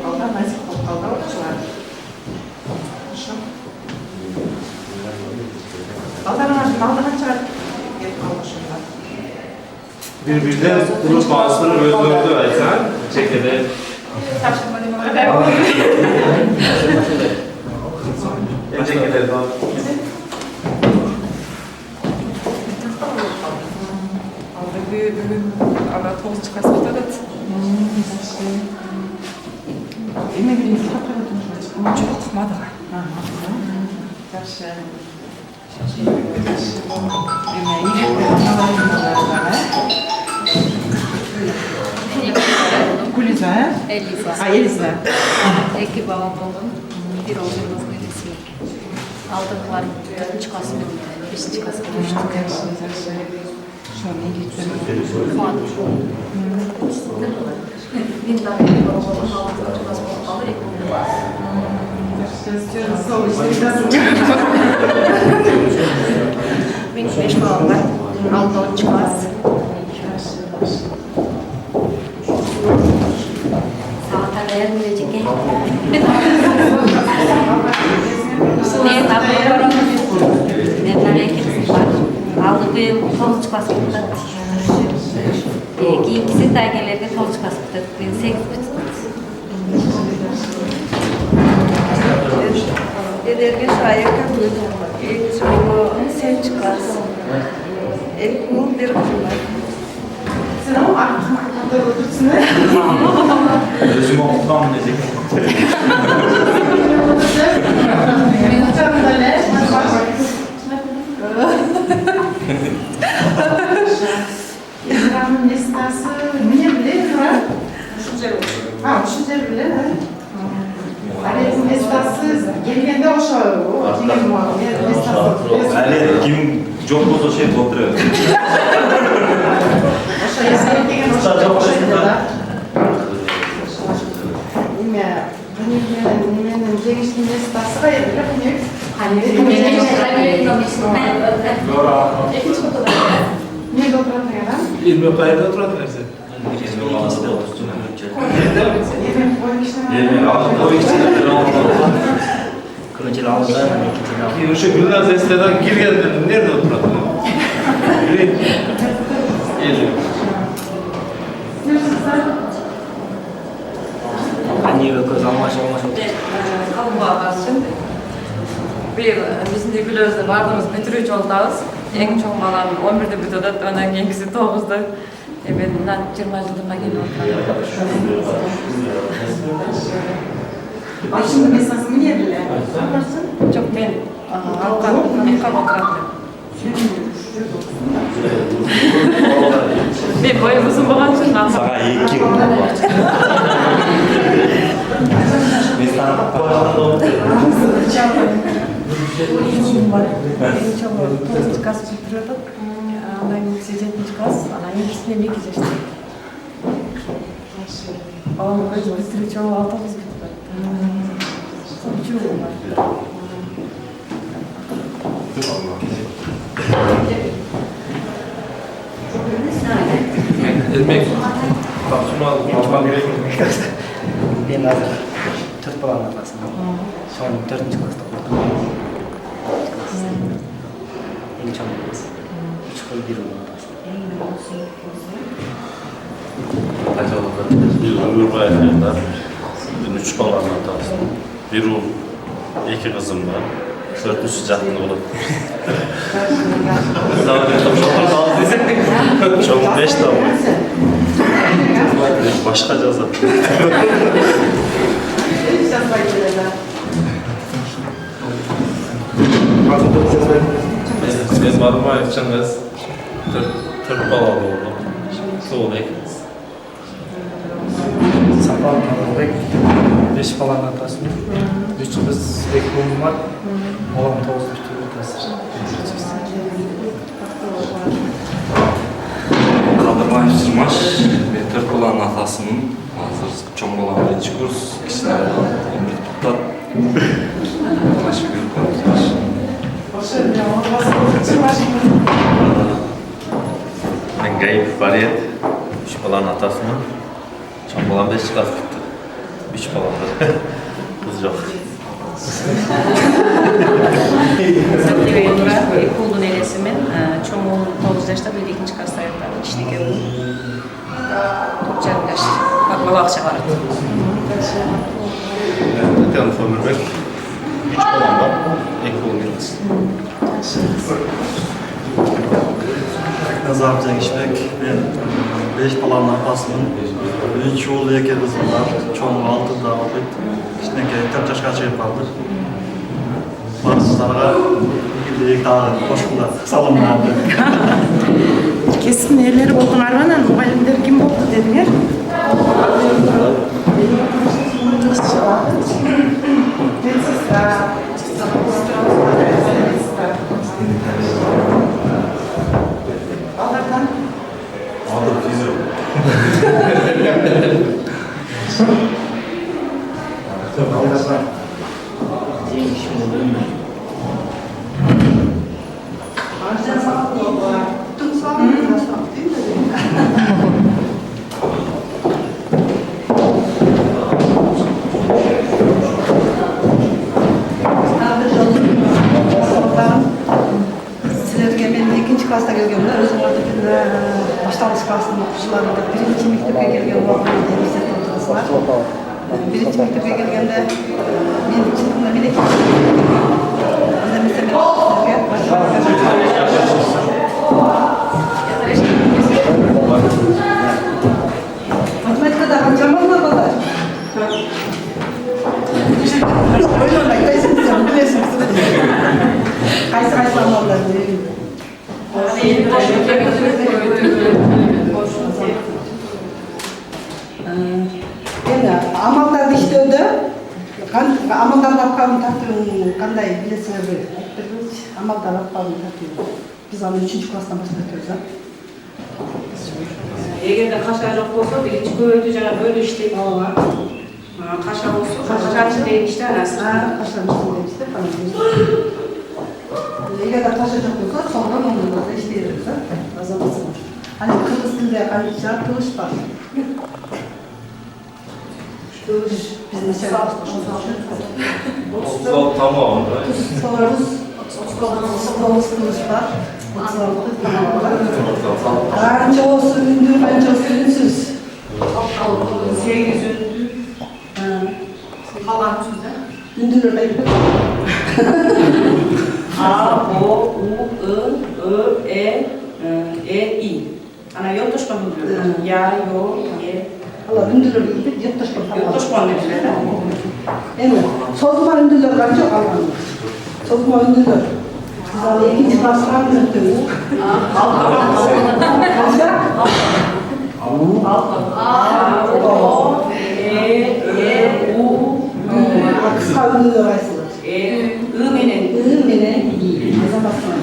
Kalda nasip kalda oluşlar. Kaldan açar. Birbirinden grup bağısını öldürdü Aysan. Çekede. Çekede bak. Bugün ana toz çıkarsa da Emin bileyim, kapıda çok tutmadı. Karşı. Kuliza, he? Eliza. Eliza. İki babam oldum. Bir oğlumuz birisi. Aldıklar 4. Kasım, 5. Kasım düştük. Şu an ne geçiyor? Fuat. Bir daha bir babamın 6. Kasım aldı. Benim 5 babam var. 6. Kasım. Zaten vermeyecek. Ne yapıyorum? Ne tanıyık var? Aldı bir toz çıkası tuttu. İkisi taygenlerge toz çıkası tuttu. 8 tuttu. силерге шайка сен чыкасың. 2 ұл, 1 қызым бар. Сен ау артында отырсың ә? Өзім оқытқанмын десек. Мен жағында әлі İran'ın nestası niye bilir mi? Şu cer bilir mi? Ale'nin nestası gelgende oşağı o. Kim var? Nestası. Ale kim çok olsa şey oturuyor. Oşağı yesene degen oşağı da. Nime? Nimenin genişliğin nestası kayır bilir mi? Niye oturan yalan? 20 kayda oturadi narsa. O'sha Gulnaz Estadan kirganda nerede oturadi? Біздің де Гүлөзді бардымыз бітіруші болдабыз. Ең чоң балам 11-де бүтөдөт, анан кийинкиси 9-да. Мен 20 жылдыма келип отурам. Başında mesası mı yerler? Жок, мен алкан отурам. Мен боюм узун болгон үчүн алкан. Sana 2 yıl var. Biz sana koyalım. Эң чоңу 9 класс бүтүрөт. Андан кийинкиси 7 класс, анан кийинкисине 2 жашта. Балам өзү бүтүрүүчү 6 кыз бүтүрөт. Үчөө бар. Elmek. Bak şunu almam gerekiyor. Ben hazır 4 balanın atasıyım. Şu an 4. klasta okudum. En çok 3 kıl 1 yıl Ömür bayramında 3 balanın atasıyım. 1 ul, 2 kızım var. 4'üsü canlı olup. Çok 5 tane. Başka ceza. Ben barmayıp çıngız. 4 bala oldu. Soğuk ekiniz. Sapal Kanalbek 5 balanın atasıyım. 3 kız 2 oğlum var. Oğlum 9 bütüyor kasır. Kaldırma Yusmaş, ben 4 balanın atasının. Hazır çoğun balanın 1. kurs. İkisine emir tutar. Bana şükür konuşmuş. Ben Gayip Bariyet, 3 balanın atasının. Çoğun balan 5 klas tuttu. 3 balandı. Kız yok. Сәттебек Нұрат, 2 ұлдың елесімен, чоң ұлым 9 жашта, бір 2 класста аяқтады. Кішінекей ұлым 4 жарым жаш. Балабақша барады. Hakan Ömürbek, 3 balan var. 2 oğlum kız. Nazar Cengiçbek, ben 5 balanın apasının 3 oğlu 2 kızım var. Çoğun 6'da okuyup, kişinekey 4 yaşka çıkıp kaldı. Barsızlarga ilk dağı koşkular, salonlardı. Kesin neler oldu Arvanan, muhallimler kim oldu dediler. Allah'tan. Aldım fizyo. Sizlerge men 2. klasta kelgemde, özüm orada başlangıç klasının okuyucularında 1. mektepke kelgen uaqda demişler oturasılar. Birinci mektebe gelgende men çılgında bir ekip. Anda mesela matematikada kaçamam mı baba? Oynamay, kaysınız ya, bilesiniz. Kaysı anlarlar. Yani amallarda işlevde, amallar bakkalını tartıyorsun, kanday bilesiniz böyle. Amallar bakkalını tartıyorsun. Biz onu 3. klastan başlatıyoruz. Эгерде кашка жок болсо биринчи көбөйтүү жана бөлүү иштейт. Кашка болсо кашкачы деген иште анасы. Кашкачы деген иште Эгерде кашка жок болсо сонун муну иштейбиз. Азаматсыз. Аны кыргыз тилинде кайча кылыш бар. Кылыш биздин Tamam. kılıç var. Anca olsun ündür, anca olsun ünsüz. 8 ündür. Kalan ünsüzde. Ündürler de A, O, U, I, I, I. Ana yotoşkan ündür. Ya, yo, ye. Allah ündürler gibi yotoşkan falan. Yotoşkan ündürler. Evet. Sozma ündürler var çok Almanlar. Sozma ündürler. Biz onu 2. klasından öğretiyoruz. Kısa ündürler arasında. I menen iyi. Ne zaman sonra?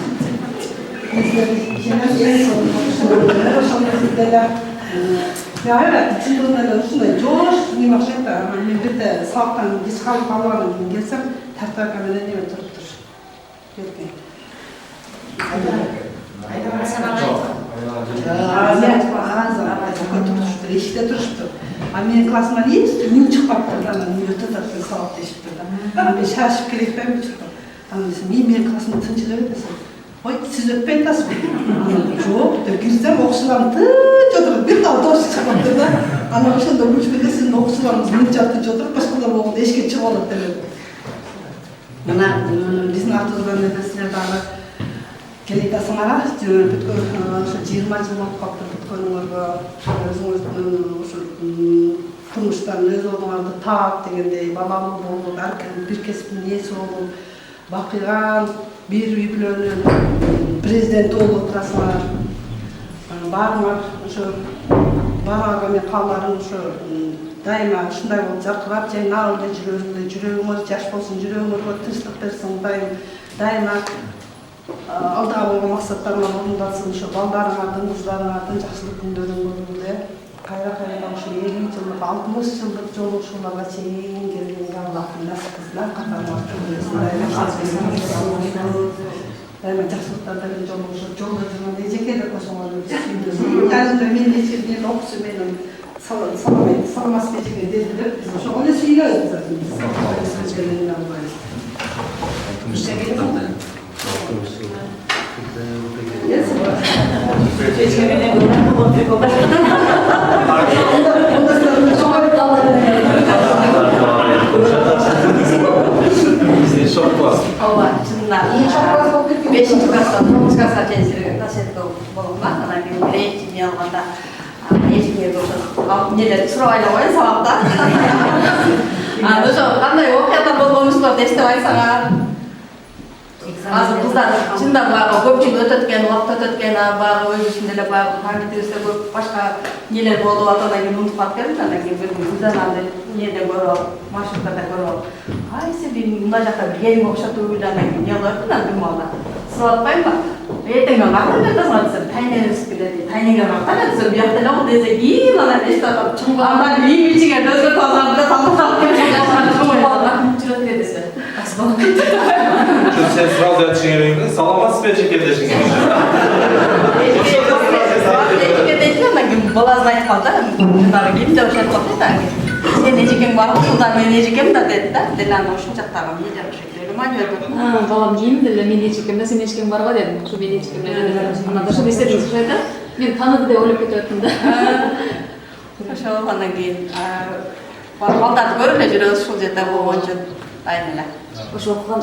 Ya evet, çılgınlar da şunday coş, ne makşet de, men bir de sağlıktan geç kalıp kalmadan gelsem, tartar kamera neme turup dur. Gelmeyin. Eşikte turuştu. Menin klasıma niye üstü? Nüm çıkmaptı. Nüm ötüdürtün sağlık deşiptir. Ben şaşıp gelip ben mi çıktım? Menin klasımda tınçılığı desem. Oy, siz öpmeyin nasıl mı? Yok, girsem okusulam tınç oturup bir dal dost çıkmaktır da. Ana başında üç günde sizin okusulamız mınca tınç oturup başkalar oğulda eşke çıkmalık demedi. Bizim artığımızdan nefesler dağlar. Gelip de sana bütkön, 20 yıl kaptı bütkönün orada. Turmuştan öz olduğunlarda taap degende, babamı bolup, erken bir kesipin niyesi olup, bakılan, bir birbirlerinin prezidenti olup oturasılar. Barmar, baraga men kallarım daima şunday olup jarkırap, jay nağılda жүрөгүңөр жаш болсун, жүрөгүңөргө тынчтык берсин, daima алда койгон максаттарыңар орундалсын, ошо балдарыңардын, кыздарыңардын жакшылык күндөрүн көргүлө. Кайра ошо 50 жылдык, 60 жылдык жолугушууларга чейин келгенге Аллахтын насип кылсын, катарыңар daima жакшылыктарда жолугушуп, жолдо жүргөн эжеке деп кошоңор өзү мен нече окуусу менен саламатсыз эжеке деди деп биз ошого эле сүйлөбүз. Ооба, чынында. 5-ci klassdan 9-cu klassa çeyizleri taşıdık bolumdan. Ana bir birinci alganda eşimle görüşüp, neler surayla oyun sabapta. Ошо кандай окуядар болгонуңузду эстеп айтсаңар. Азыр кыздар чында баягы көпчүлүк өтөт экен, убакыт өтөт экен, баягы ой жүзүндө эле баягы памятибизде көп башка нелер болуп атат, анан кийин унутуп калып кетти, анан кийин бир кыздан аны неде көрүп, маршруттарда көрүп, ай сен мына жакта бир эриң окшотуп эле анан кийин эмне кылып атпын бир маалда. Сурап атпаймынбы? Эртең мен кандай жатасың десем, тайнеңиз келет, тайнеңе кандай десем, биякта эле го десе, кийин анан эстеп атып, андан кийин ичиңе өзгө тазарды талдап жүрөт эле десе. Sen sıralı yatışın salamaz mı çekim deşin? Баласын айтып қалды, жылдары келді, ошентип қалды да. Сен эжекең бар ғой, жылда мен эжекем да деді да. Деланы ошон жактагы медиа ошентип балам деймін деле мен эжекем да сен эжекең бар ғой дедим. Ошо мен эжекем деле. Анан ошо эстедиңиз ошойда. Мен тааныды деп ойлоп кетип аттым да. Ошо андан кийин балдарды көріп эле жүрөбүз ушул жерде болгон үчүн дайым эле. Ошо окуган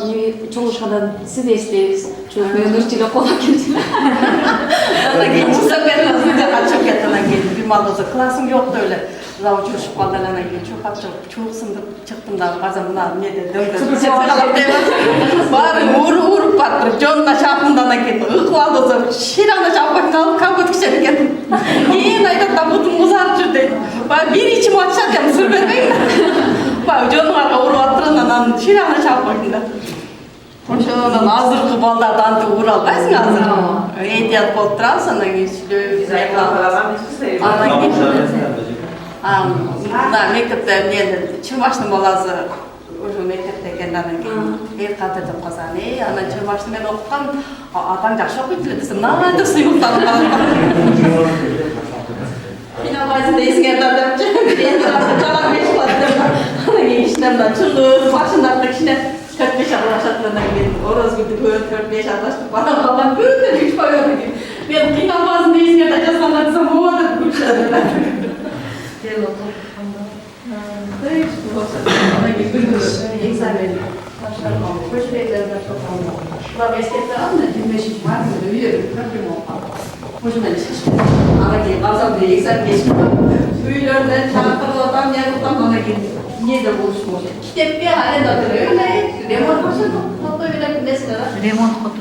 чогулушкандан сиз да эстейбиз. Өнөрчү эле колдоп келчү. Андан кийин чыксам кетип жака чыгып кетти. Андан кийин бир маалда классым жок деп эле завуч урушуп калды. Андан кийин чуркап чуук сындырып чыктым да базар мына эмнеде дөңгөлөп баары уруп барып жонуна чаптым да андан кийин ыкып алды. Ширана чапып алып капот кичер экен. Кийин айтат да бутум узарып жүр дейт. Баягы бир ичим атышат экен сыр бербейм. Баягы жонуңарга уруп атыр анан ширана чапып койдум да. Ошондон азыркы балдарды антип ура албайсың азыр. Эйтият болуп турабыз андан кийин сүйлөбүз. Андан кийин мына мектепте эмне Чырмаштын баласы ошо мектепте экен андан кийин эл кадыр деп калсам, анан Чырмашты мен окуткам, атаң жакшы окуйт эле десем, мынтип сыймыктанып калдым. Кыйналбайсың дейсиңер да депчи. Эми жалаң беш кылат деп. Андан кийин иштен да чыгып, башында кичине 4-5 аралашат, андан кийин ороз күндү 4-5 аралашып барып калган күндө 3 койгон экен. Мен кыйналбасын дейсиңер да жазганда десем, ооба деп күлүшөт. Экзамен тапшыргам, көчпө экзамен тапшыргам. Бирок эскерте алды, 25 мартта үйдө проблема болуп ошо менен чыгыштым. Андан кийин казанда экзаменге чыктым. Үйлөрдөн чакырып атам, неғылтам, андан кийин эмнеде болушум ошо. Китепке арендатор эле, ремонт болсо фото эле нерсе да. Ремонт кылып.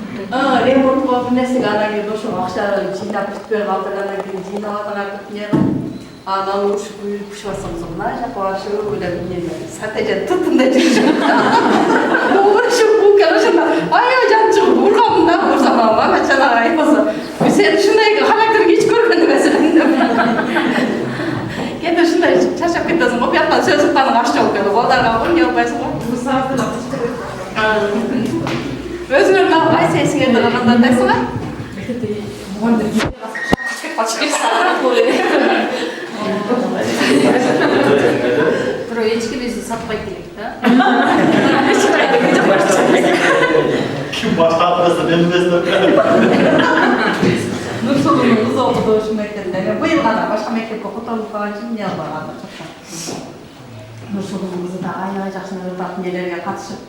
Ремонт кылып нерсе андан кийин ошо акча жыйнап бүтпөй калды, андан кийин жыйнап атып неге анан ушуп күшүп атсам мына жака башып эле эмне стратегия туттундай жүрүшүп. Ушуп букер ошондо аябай жан чыгып ургам да, урсам ага чана айпаса. Сен ушундай характерди эч көргөн эмесмин деп. Кете ушундай чачап кетесиң го, бияктан сөз уктаның акча болуп кетип, балдарга эмне албайсың го. Өзүңөр кайсы эсиңерде калгандар дайсыңар? Бирок эчки биз сатпайт элек да. Kim başlatması bilmez Нурсулунун кызы окуду ушул мектепте. Мен быйыл гана башка мектепке которулуп калган үчүн эмне албагам. Нурсулунун кызы да аябай жакшы нелерге катышып.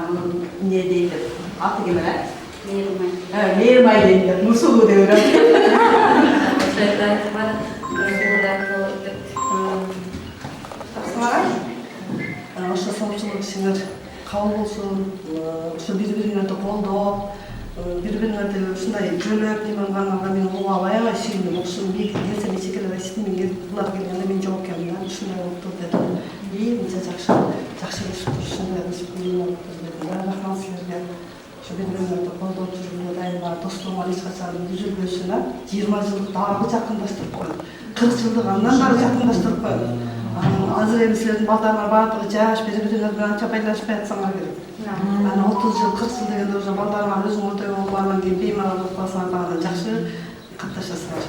Мунун эмне дейт деп аты ким эле? Мээрмай дейт деп Нурсулуу деп берет. Ошо соопчулук ишиңер кабыл болсун, ошо бири-бириңерди колдоп, бири-бириңерди ушундай жөлөп неме кылганга мен угуп аябай сүйүндүм. Ошо келсем эчекелер айтты, булар келгенде мен жок экенмин да, ушундай болуптур дедим. Мынча жакшы өсүп ушундай өсүп деди. Рахмат силерге. Ошо бири-бириңерди колдоп жүргөнгө дайым бар, достугуңар эч качан үзүлбөсүн, 20 жылдык дагы жакындаштырып коюп, 40 жылдык андан дагы жакындаштырып коюп. Азыр эми силердин балдарыңар баардыгы жаш, бири-бириңер менен анча байланышпай атсаңар керек. Анан 30 жыл, 40 жыл дегенде уже балдарыңар өзүң ортого болгондон кийин беймарал болуп калсаңар дагы жакшы катташасыңар.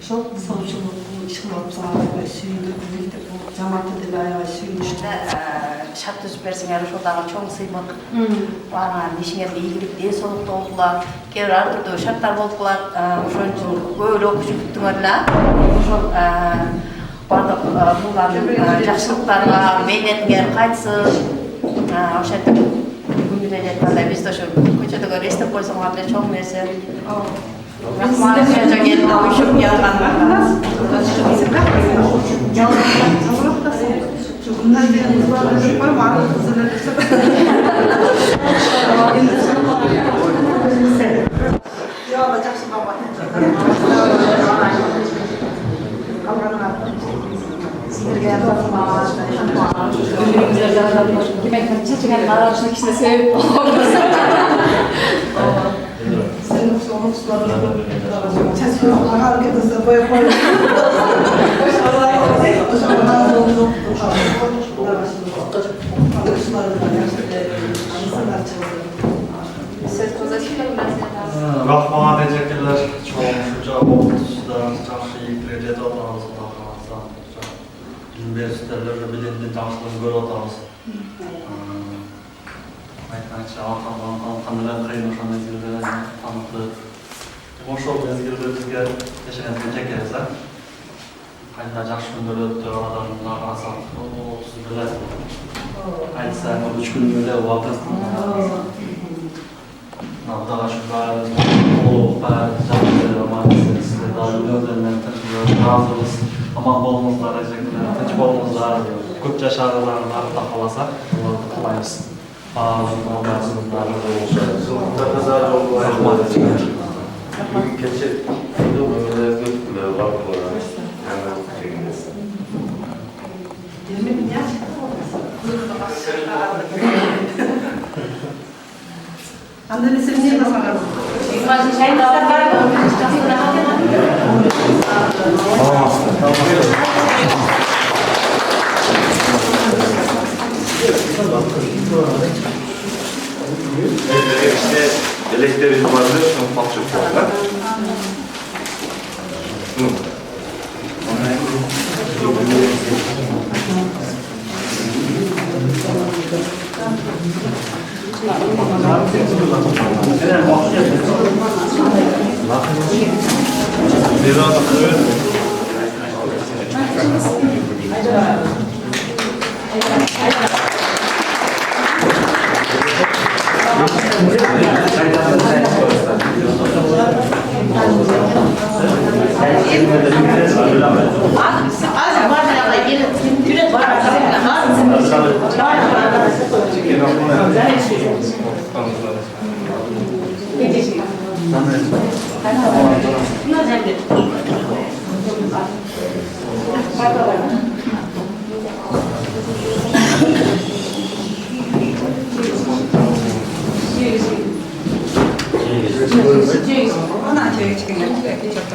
Ошол соочулук иш кылып атсаңар сүйүндүк, биздик бул жамаатты деле аябай сүйүнүштү. Шарт түзүп берсеңер ошол дагы чоң сыймык. Баарыңардын ишиңерге ийгилик, ден соолуктуу болгула. Кээ бир ар түрдүү шарттар болуп калат. Ошон үчүн көп эле окуучу күттүңөр эле. Ошол бардык булардын жакшылыктарга мээнетиңер кайтсын. Ошентип күнүнө жеткенде биз ошо көчөдөгө эстеп койсоңор деле чоң нерсе. Рахмат силерге келип уюшуп келганыңарга. Rahmat teşekkürler. Çoğunlukla okutuşlarınız жақсы ийгиликтерге жетип атабыз, Кудай кааласа. Университеттерде билимдин жакшылыгын көрүп атабыз. Айтканча кандай кыйын ошол мезгилде таныды. Ошол мезгилде бизге жашаган жакебиз, Kayda жақсы күндер өтті, Рамаданның арасында siz bilasiz. Aytsa 3 kun böyle uaqt. Xudoga shukr, qo'llar, jamoatchilar, sizlar doimlardan razıyız. Aman bo'lingizlar, tinch bo'lingizlar, ko'p yashag'inglar, Alloh xolasa, Allohni tilaymiz. İşte elektriği vardı, şunu fark çok var.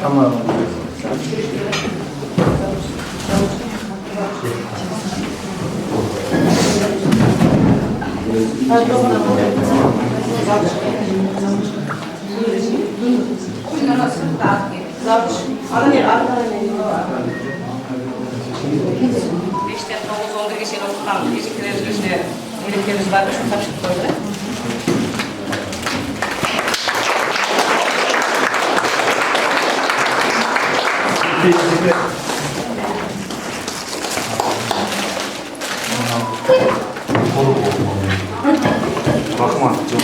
Tamam. Beşten 9-11 geçen okutan geciktirilmişte birliklerimiz vardı. Şunu taşıp koydu. Bakma, çok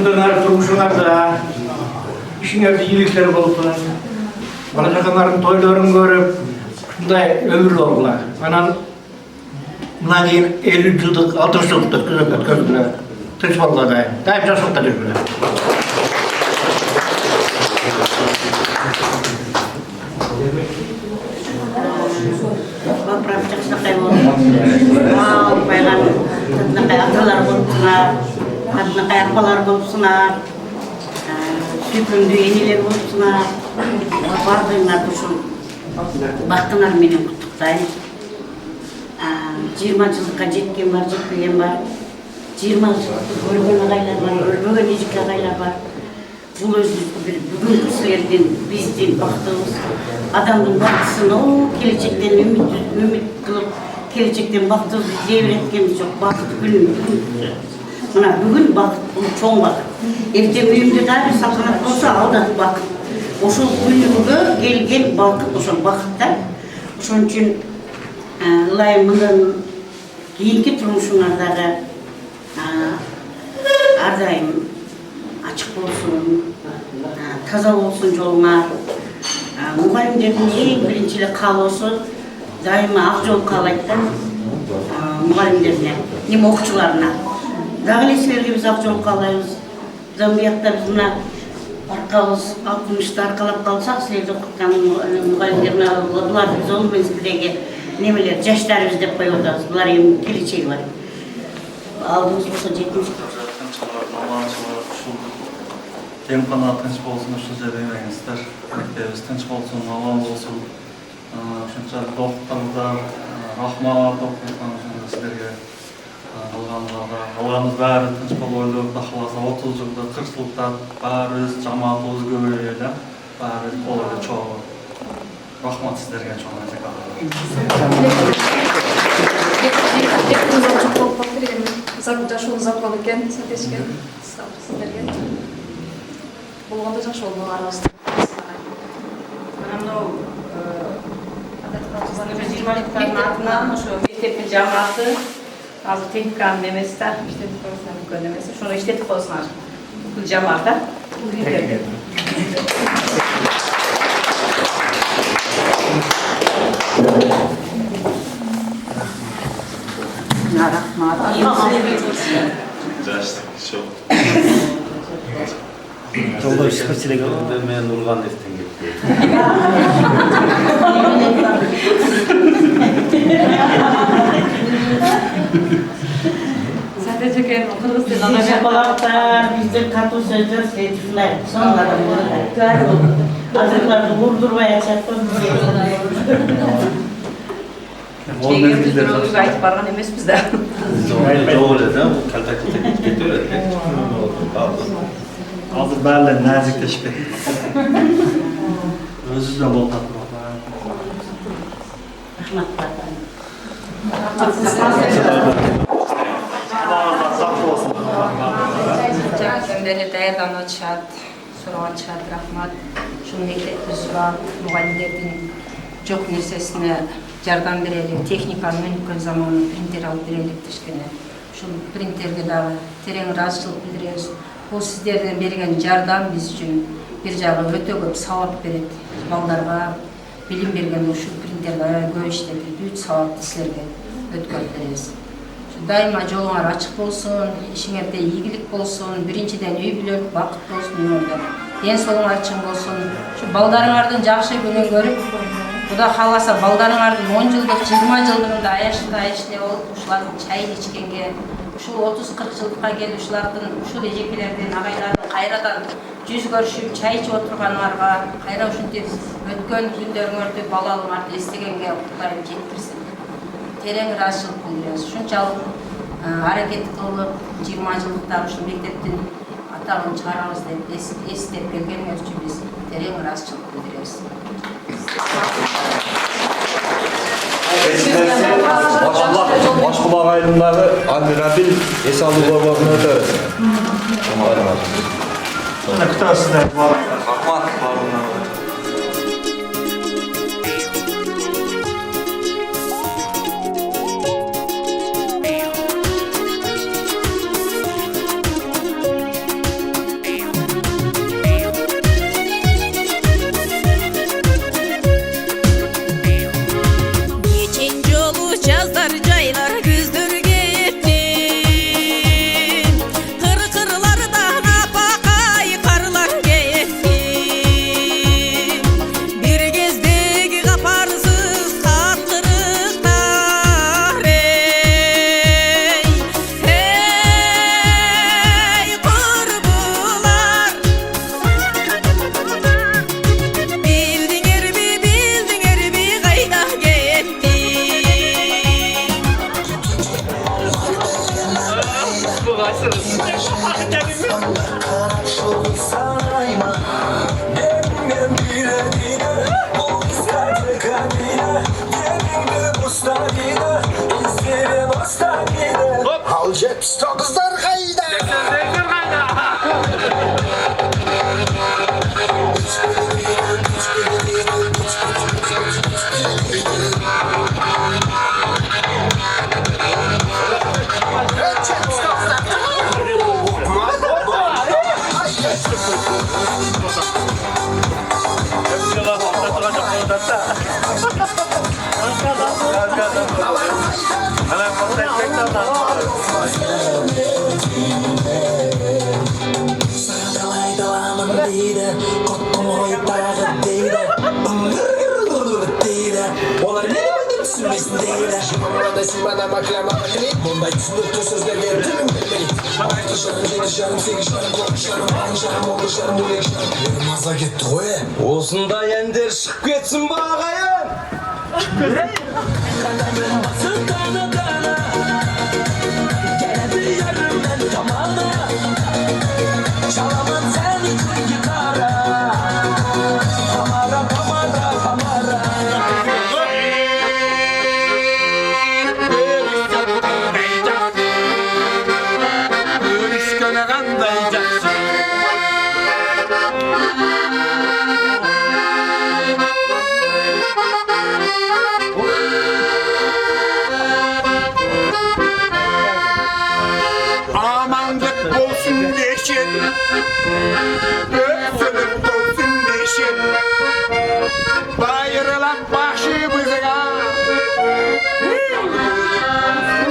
Bunlar turmuşlarda işinerde iyilikler olsun. Bana çakanların toylarını görüp şunday ömür oldular. Bana bundan keyin 50 yıllık, 60 yıllık gözüne tüç vallahi daim yaşlıkta gözüne. Adına kayakmalar bulupsunar, süpündü eniler bulupsunar, bardığınlar kuşun, baktınlar benim kutuktayım. 20 yıllıkka jetken var, jetpegen var, 20 ölgön agaylar var, ölbögen ejik agaylar var. Bul bugünkü sizlerden, bizden baktığımız adamın baktısını o gelecekten ümit kılıp, gelecekten baktığımız devretkenimiz yok, bakıt günümüz. Buna bugün bakıt, bu çoğun bakıt. Evde mühimde daha bir saltanat olsa aldat bakıt. Oşul günlüğü gelgen bakıt, oşul bakıttan. Oşun için layımından keyinki turmuşunlardağı ardayım açık olsun, taza olsun yollar. Muğalimlerin en birinciyle kal olsun, daima ak yol kalaydan muğalimlerine, nem okuçularına. Dağılesilerge biz ak yol kalayız. Zambiyatta biz buna arkamız 60'ta arkalap kalsak, sizlerді okutkan muğalimlerine bular biz olmayız bilege nemeler, yaşlarımız dep koyup oturuz. Bular hem geleceği var. Aldığımız olsa 70. Emkana tinç bolsun, şu жерде эмеңиздер. Мектебиз tinç bolsun, аман болsun. Ушунчалык доктурлар, рахмат окуйсаңыз силерге. Алганыбыз баары tinç болуп ойлоп, Кудай кааласа 30 жылда, 40 жылда баарыбыз жамаатыбыз көбөйөлү. Баары болуп чоң. Рахмат силерге чоң Жашуыңыз алып екен, сәтешкен, сіздерге. Болғанда жаш болдың арасында. Мынау 20 ликтардың атынан ошо мектептин жамааты азыр техниканын немеси да иштетип койсун мүмкүн эмес. Ошону иштетип койсуңар. Бүкүл жамаат да. Рахмат. Жолдо ишкерчилик мен Нургановден кетти. Сәтеш екен, кыргыз тилин Шапалақтар, біздер қату сөздер сетіфілер. Сонлары болар. Азырларды ұрдырбай açатпыз. Егер айтып барған емеспіз да. Жоқ эле да, калтакта кетти эле. Азыр баалар назиктешпек. Өзүбүздөн болуп атат. Бери даярданып атышат, сурап атышат, рахмат. Ушул мектепти сурап, мугалимдердин жок нерсесине жардам берели, техниканы өнүккөн заманында принтер алып берелик дешкене. Ушул принтерге дагы терең ыраазычылык билдиребиз. Бул сиздердин берген жардам биз үчүн бир жагы өтө көп сабак берет. Балдарга билим берген ушул принтерди аябай көп иштетип, бүт сабакты силерге өткөрүп беребиз. Дайыма жолуңар ачык болсун, ишиңерде ийгилик болсун, биринчиден үй бүлөлүк бакыт болсун, үйүңөрдө ден соолуңар чың болсун. Ушу балдарыңардын жакшы күнүн көрүп, Кудай кааласа балдарыңардын 10 жылдык, 20 жылдыгында аяшта болуп, ушулардын чайын ичкенге, ушул 30-40 жылдыкка келип ушулардын, ушул эжекелердин, агайлардын кайрадан жүз көрүшүп, чай ичип отурганыңарга, кайра ушинтип өткөн күндөрүңөрдү, балалыгыңарды эстегенге Кудайым жеткирсин. Терең ыраазычылык билдиребиз. Ушунчалык аракет кылып 20 жылдыктагы ушул мектептин атагын чыгарабыз деп эстеп келгениңер үчүн биз терең ыраазычылык билдиребиз. Башкулак айылындагы Абдырабил эс алуу борборуна өтөбүз. Күтөсүздөр. Рахмат баарыңарга. Al cep kızlar kayda. Onlar ne demek düşünmesin değil. Desin bana maklama klip Bunday түсінікті сөздерге тілім білмей Алты жарым, жеті жарым, сегіз жарым, тоғыз жарым, он жарым, он бір жарым, он екі жарым Енді маза кетті ғой Осындай әндер шығып кетсін ба ағайын? Çalamam sen için gitara Kamara, kamara, kamara Görüşkene qanday yaxshi Amanlık olsun deşin Öksülük olsun deşin Bayırılap başımıza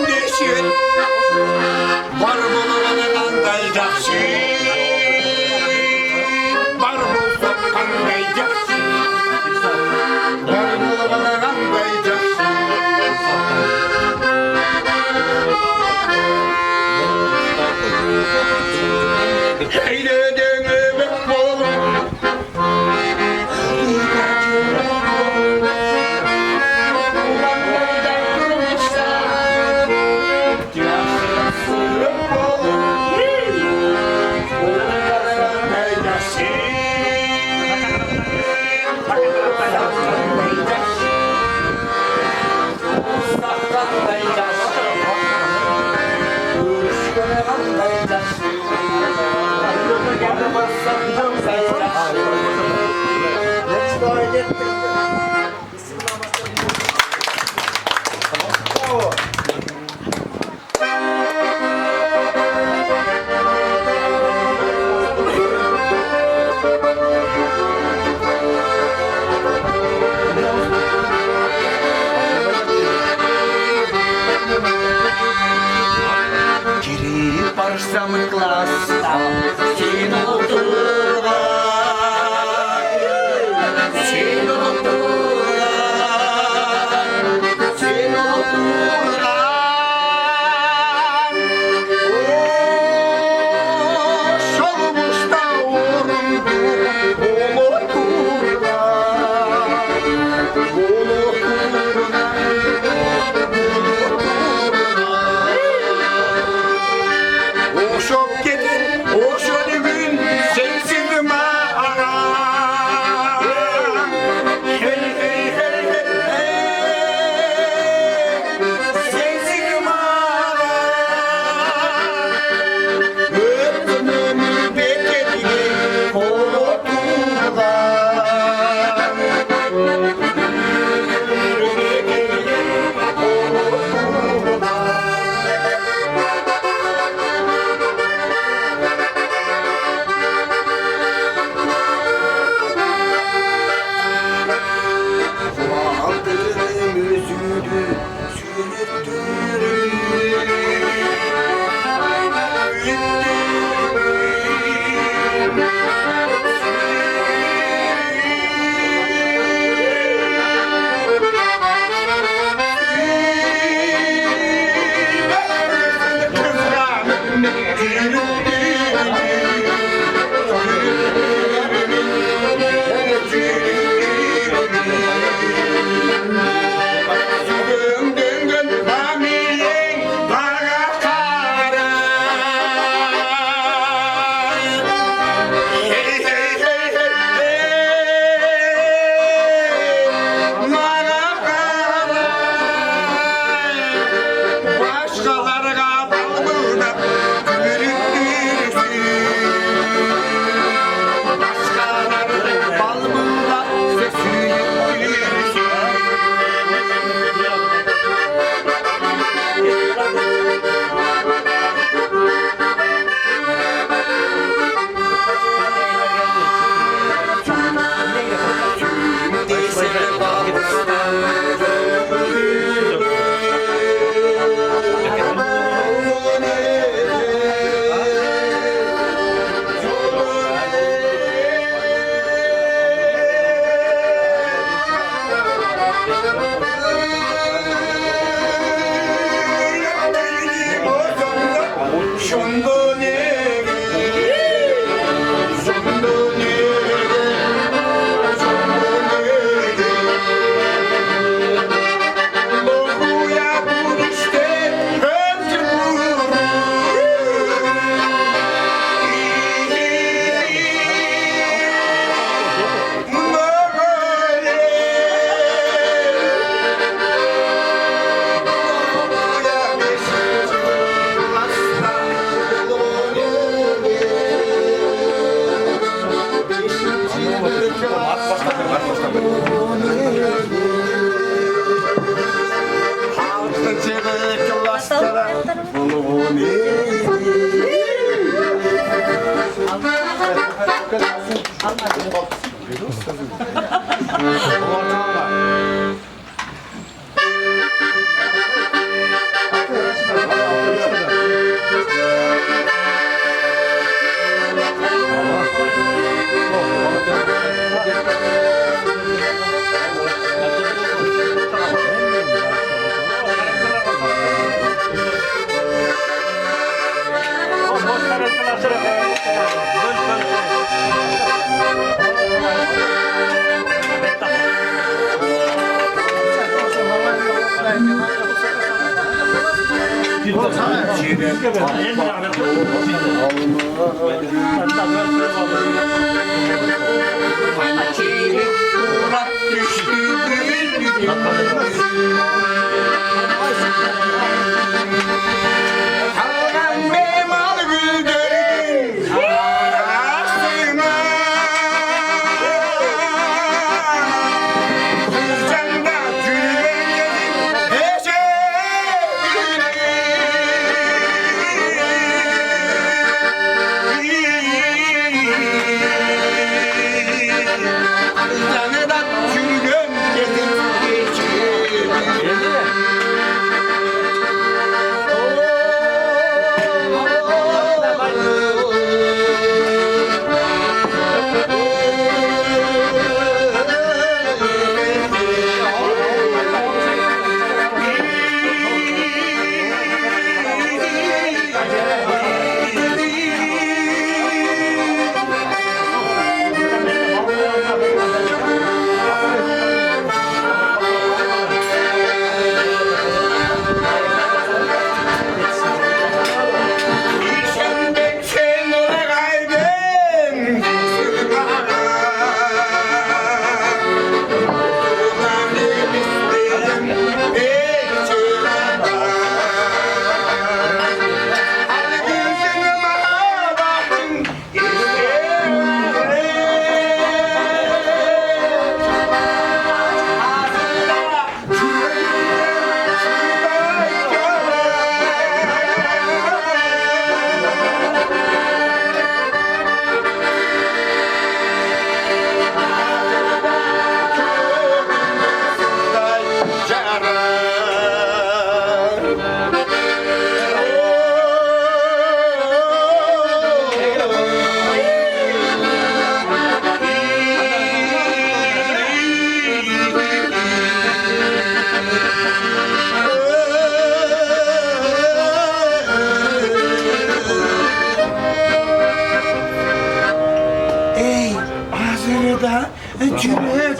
Deşin Var bulurana qanday yaxshi Var bolsa qanday yaxshi Var bulurana qanday yaxshi Eyleden öbek bolum Girip barışsam klasta Sen oturgan Sen oturgan Sen oturgan Şolmuşta orundu Oşop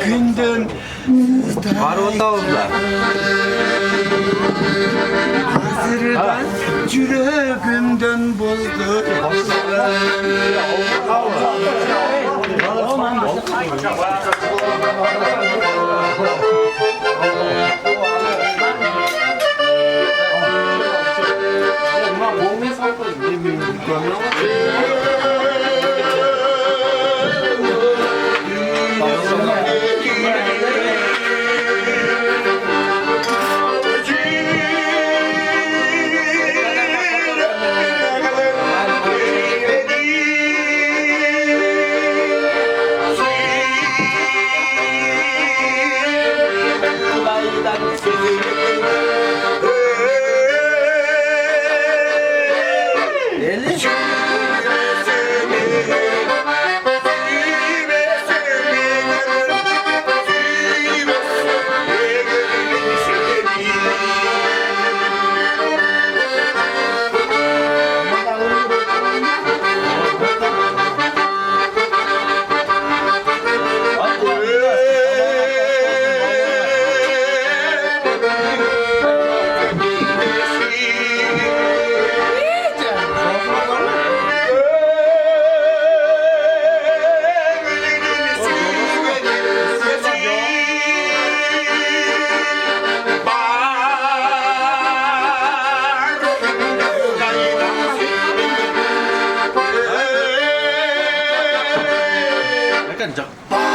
Günden Hazırdan yüreğimden bozdu. Bak